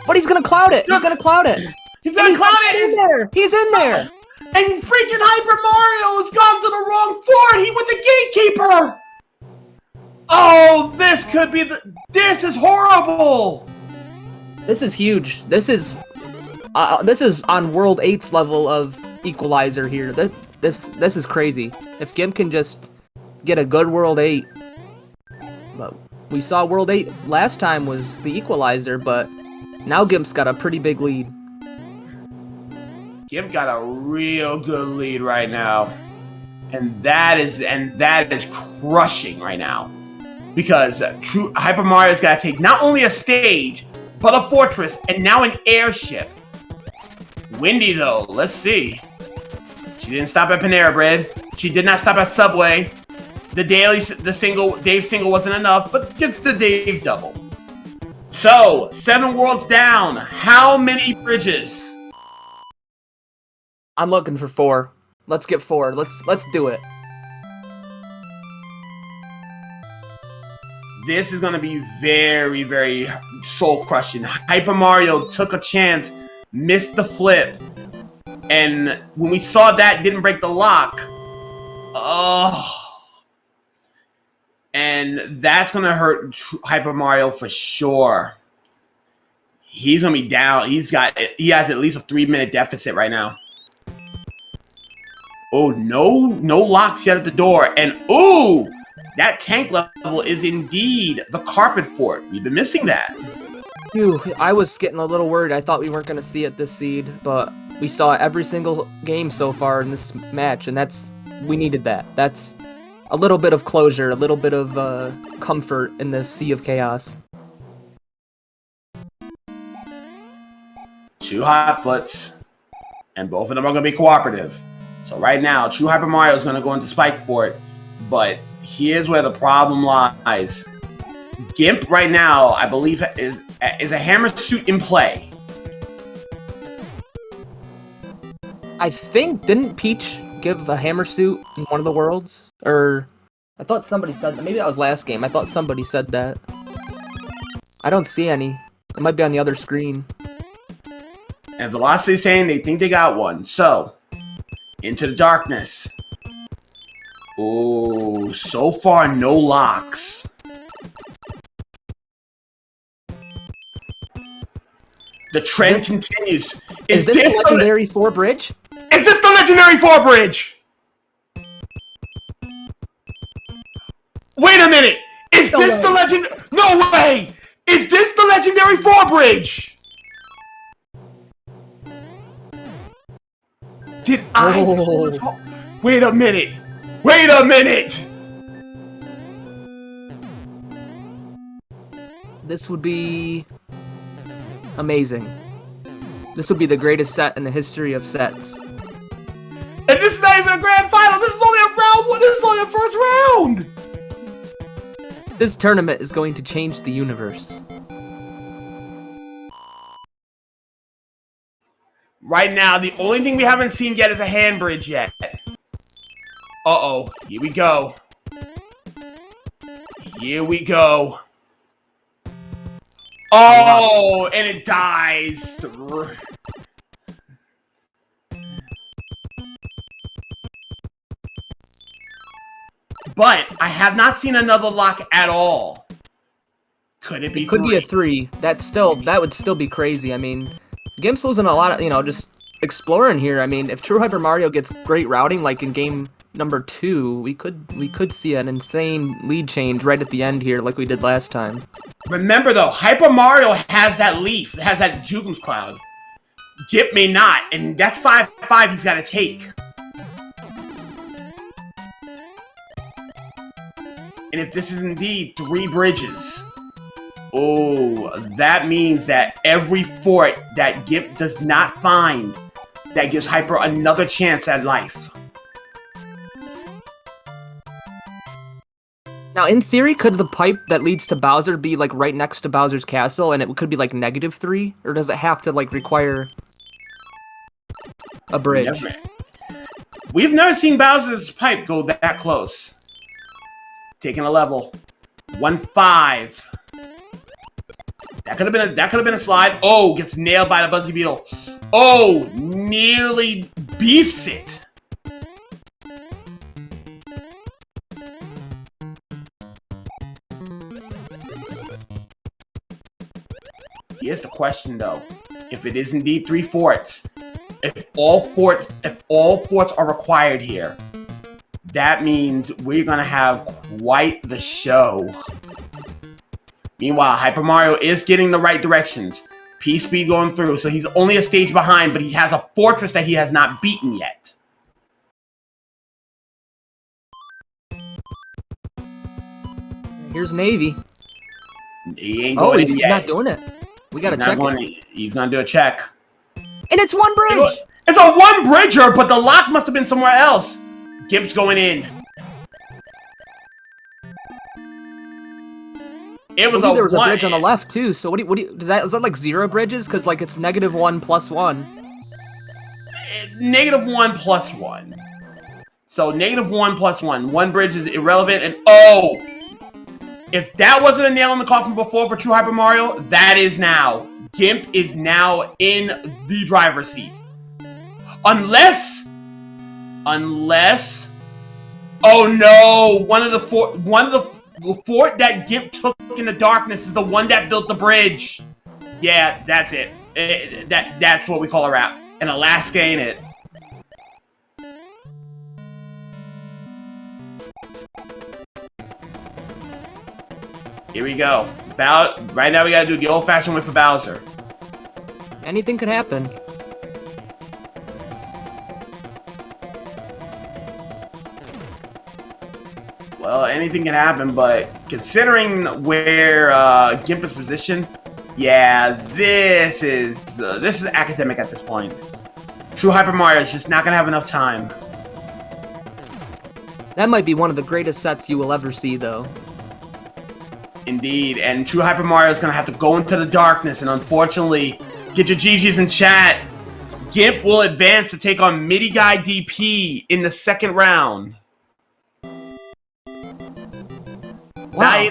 But he's gonna cloud it! He's gonna cloud it! He's gonna cloud it! He's in there! And freaking Hyper Mario has gone to the wrong fort! He went to Gatekeeper! Oh, this could be this is horrible! This is huge. This is on World 8's level of equalizer here. This is crazy. If Gimp can just get a good World 8. But we saw World 8 last time was the equalizer, but now Gimp's got a pretty big lead. Gimp got a real good lead right now. And that is crushing right now. Because Hyper Mario's got to take not only a stage, but a fortress, and now an airship. Windy though, let's see. She didn't stop at Panera Bread. She did not stop at Subway. The Dave single wasn't enough, but gets the Dave double. So, 7 worlds down. How many bridges? I'm looking for 4. Let's get 4. Let's do it. This is going to be very, very soul-crushing. Hyper Mario took a chance, missed the flip, and when we saw that, didn't break the lock. Oh. And that's going to hurt Hyper Mario for sure. He's going to be down. He has at least a 3-minute deficit right now. Oh, no locks yet at the door. And, ooh, that tank level is indeed the carpet fort. We've been missing that. Phew, I was getting a little worried. I thought we weren't going to see it this seed, but we saw every single game so far in this match, and we needed that. That's a little bit of closure, a little bit of comfort in this sea of chaos. 2 hot foots, and both of them are going to be cooperative. So right now, True Hyper Mario is going to go into Spike Fort, but here's where the problem lies. Gimp right now, I believe, is a hammer suit in play. I think, didn't Peach give a hammer suit in one of the worlds? Or, I thought somebody said that. Maybe that was last game. I thought somebody said that. I don't see any. It might be on the other screen. And Velocity's saying they think they got one. So, into the darkness. Oh, so far no locks. The trend continues. Is this the legendary 4 bridge? Is this the legendary 4 bridge? Wait a minute. Is this the legend? No way. Is this the legendary 4 bridge? Did I? Wait a minute. Wait a minute. This would be amazing. This would be the greatest set in the history of sets. And this is not even a grand final. This is only a round 1. This is only a first round. This tournament is going to change the universe. Right now, the only thing we haven't seen yet is a hand bridge yet. Uh-oh. Here we go. Here we go. Oh, and it dies. But I have not seen another lock at all. Could it be 3? It could be a 3. That would still be crazy. I mean, Gimp's losing a lot of, just exploring here. I mean, if True Hyper Mario gets great routing, like in game number 2, we could see an insane lead change right at the end here, like we did last time. Remember though, Hyper Mario has that leaf, has that Jugens cloud. Gimp may not, and that's 5-5 he's got to take. And if this is indeed 3 bridges, Oh, that means that every fort that Gimp does not find, that gives Hyper another chance at life. Now, in theory, could the pipe that leads to Bowser be like right next to Bowser's castle, and it could be like -3, or does it have to like require a bridge? We've never seen Bowser's pipe go that close. Taking a level. 1-5. That could have been a slide. Oh, gets nailed by the Buzzy Beetle. Oh, nearly beefs it. Here's the question though. If it is indeed 3 forts, if all forts are required here, that means we're gonna have quite the show. Meanwhile, Hyper Mario is getting the right directions. P-Speed going through, so he's only a stage behind, but he has a fortress that he has not beaten yet. Here's Navy. He ain't going in he's yet. not doing it. We gotta check it. He's gonna do a check. And it's one bridge! It's a one-bridger, but the lock must have been somewhere else. Gimp's going in. It was there was a bridge on the left too. So what do you is that like 0 bridges? Because like it's -1 + 1. -1 + 1. So -1 + 1. One bridge is irrelevant. And oh, if that wasn't a nail in the coffin before for True Hyper Mario, that is now. Gimp is now in the driver's seat. Unless, oh no, one of the fort that Gimp took in the darkness is the one that built the bridge. Yeah, that's it. That's what we call a wrap. And Alaska ain't it. Here we go. Right now we gotta do the old-fashioned way for Bowser. Anything could happen. Well, anything can happen, but considering where Gimp is positioned, yeah, this is academic at this point. True Hyper Mario is just not gonna have enough time. That might be one of the greatest sets you will ever see, though. Indeed, and True Hyper Mario is gonna have to go into the darkness, and unfortunately, get your GGs in chat. Gimp will advance to take on MIDI Guy DP in the second round. Wow,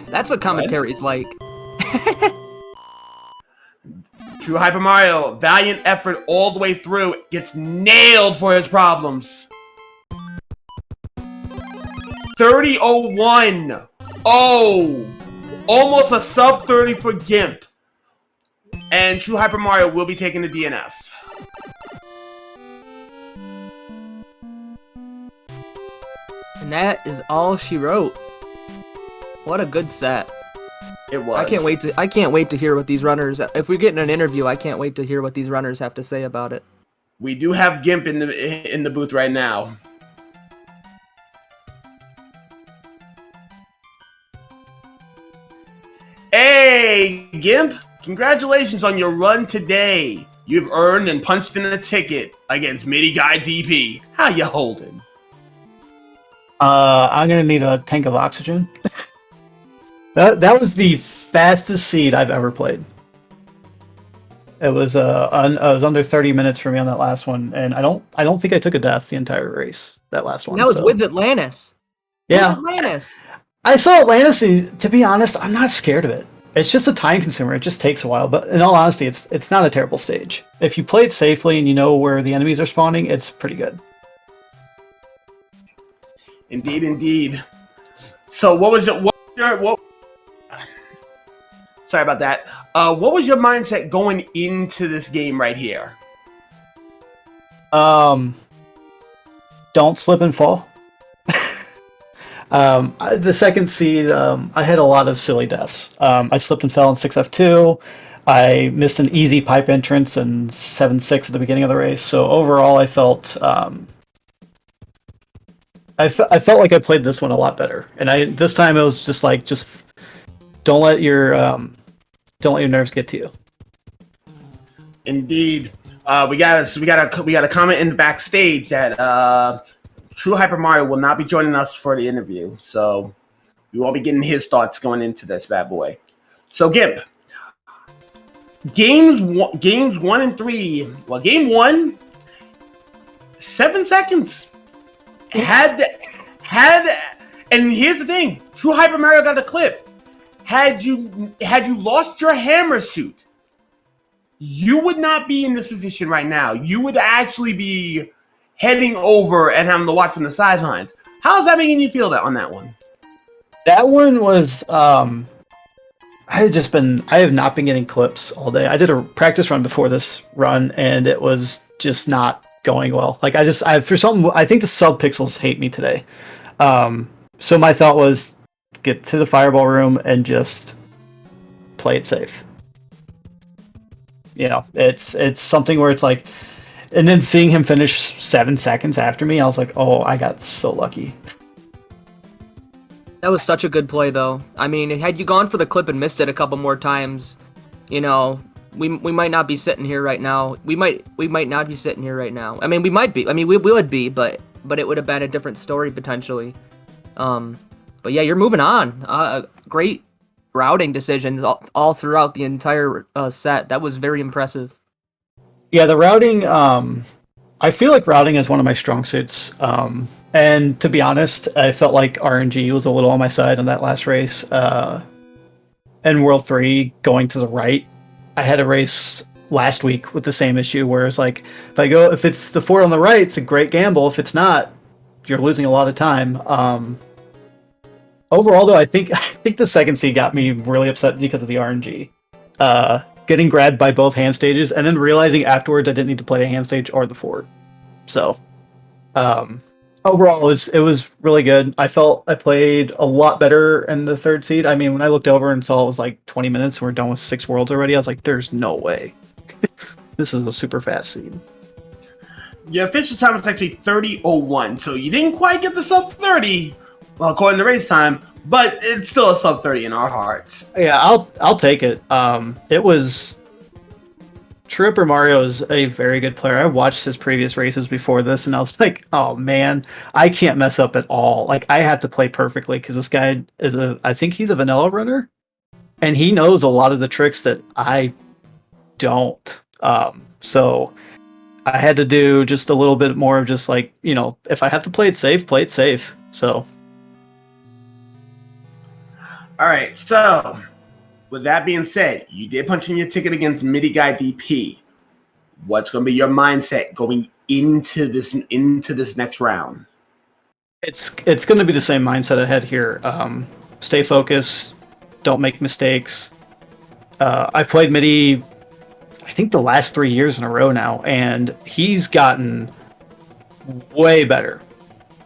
that's what commentary's like. True Hyper Mario, valiant effort all the way through, gets nailed for his problems. 30-01. Oh, almost a sub 30 for Gimp. And True Hyper Mario will be taking the DNF. And that is all she wrote. What a good set. It was. I can't wait to hear what these runners. If we get in an interview, I can't wait to hear what these runners have to say about it. We do have Gimp in the booth right now. Hey, Gimp! Congratulations on your run today. You've earned and punched in a ticket against MIDI Guy DP. How you holding? I'm gonna need a tank of oxygen. That was the fastest seed I've ever played. It was under 30 minutes for me on that last one, and I don't think I took a death the entire race. That last one. And that was with Atlantis. Yeah. With Atlantis. I saw Atlantis, and to be honest, I'm not scared of it. It's just a time consumer. It just takes a while, but in all honesty, it's not a terrible stage. If you play it safely and you know where the enemies are spawning, it's pretty good. Indeed, indeed. So sorry about that. What was your mindset going into this game right here? Don't slip and fall. The second seed, I had a lot of silly deaths. I slipped and fell in 6F2. I missed an easy pipe entrance in 7-6 at the beginning of the race. So overall, I felt I felt like I played this one a lot better. And this time it was just don't let your nerves get to you. Indeed. We got a comment in the backstage that TrueHyperMario will not be joining us for the interview, so we won't be getting his thoughts going into this bad boy. So Gimp, games 1 and 3. Well, game 1, 7 seconds. And here's the thing: TrueHyperMario got the clip. Had you lost your hammer suit, you would not be in this position right now. You would actually be heading over and having to watch from the sidelines. How's that making you feel on that one? That one was I have not been getting clips all day. I did a practice run before this run and it was just not going well. Like I think the sub pixels hate me today. So my thought was get to the fireball room and just play it safe. You know, it's something where it's like, and then seeing him finish 7 seconds after me, I was like, oh, I got so lucky. That was such a good play, though. I mean, had you gone for the clip and missed it a couple more times, you know, we might not be sitting here right now. We might not be sitting here right now. I mean, we might be. I mean, we would be, but it would have been a different story potentially. But yeah, you're moving on. Great routing decisions all throughout the entire set. That was very impressive. Yeah, the routing. I feel like routing is one of my strong suits. And to be honest, I felt like RNG was a little on my side on that last race. And World 3 going to the right, I had a race last week with the same issue where it's like, if it's the fort on the right, it's a great gamble. If it's not, you're losing a lot of time. Overall, though, I think the second seed got me really upset because of the RNG. Getting grabbed by both hand stages and then realizing afterwards I didn't need to play a hand stage or the fort. So, overall, it was really good. I felt I played a lot better in the third seed. I mean, when I looked over and saw it was like 20 minutes and we're done with 6 worlds already, I was like, there's no way. This is a super fast seed. Your official time was actually 30:01, so you didn't quite get the sub 30, well, according to race time, but it's still a sub 30 in our hearts. Yeah, I'll take it. It was... TrueHyperMario is a very good player. I watched his previous races before this, and I was like, oh man, I can't mess up at all. Like, I have to play perfectly, because this guy I think he's a vanilla runner, and he knows a lot of the tricks that I don't. So I had to do just a little bit more of just like, you know, if I have to play it safe. So. All right, so with that being said, you did punch in your ticket against Midi Guy DP. What's going to be your mindset going into this next round? It's going to be the same mindset I had here. Stay focused. Don't make mistakes. I played Midi, I think the last 3 years in a row now, and he's gotten way better.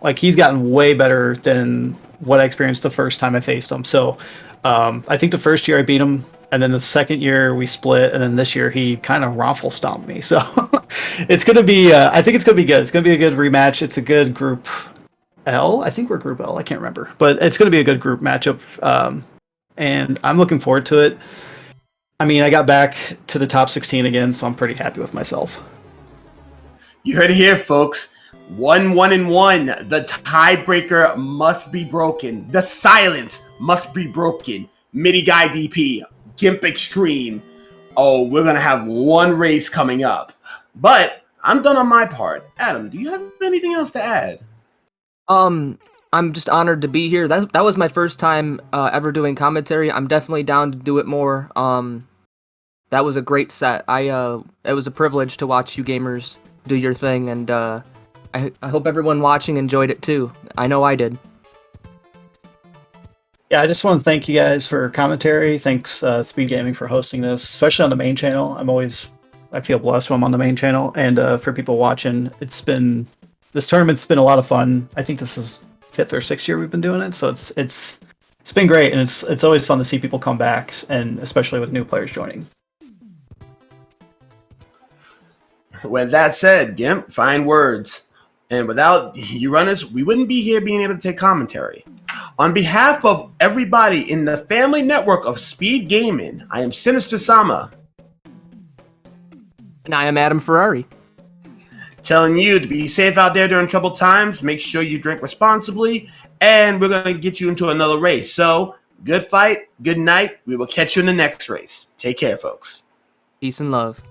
Like, he's gotten way better than what I experienced the first time I faced him. So I think the first year I beat him, and then the second year we split, and then this year he kind of raffle stomped me. So it's going to be, I think it's going to be good. It's going to be a good rematch. It's a good group L. I think we're group L. I can't remember. But it's going to be a good group matchup, and I'm looking forward to it. I mean, I got back to the top 16 again, so I'm pretty happy with myself. You heard it here, folks. 1-1-1. The tiebreaker must be broken. The silence must be broken. Midi Guy DP, Gimpxtreme. Oh, we're going to have one race coming up. But I'm done on my part. Adam, do you have anything else to add? I'm just honored to be here. That was my first time ever doing commentary. I'm definitely down to do it more. That was a great set. It was a privilege to watch you gamers do your thing, and I hope everyone watching enjoyed it too. I know I did. Yeah, I just want to thank you guys for commentary. Thanks, SpeedGaming, for hosting this, especially on the main channel. I feel blessed when I'm on the main channel, and for people watching, this tournament's been a lot of fun. I think this is 5th or 6th year we've been doing it, so it's been great, and it's always fun to see people come back, and especially with new players joining. With that said, Gimp, fine words. And without you runners, we wouldn't be here being able to take commentary. On behalf of everybody in the family network of Speed Gaming, I am Sinister Sama, And I am Adam Ferrari. telling you to be safe out there during troubled times. Make sure you drink responsibly, and we're going to get you into another race. So, good fight, good night. We will catch you in the next race. Take care, folks. Peace and love.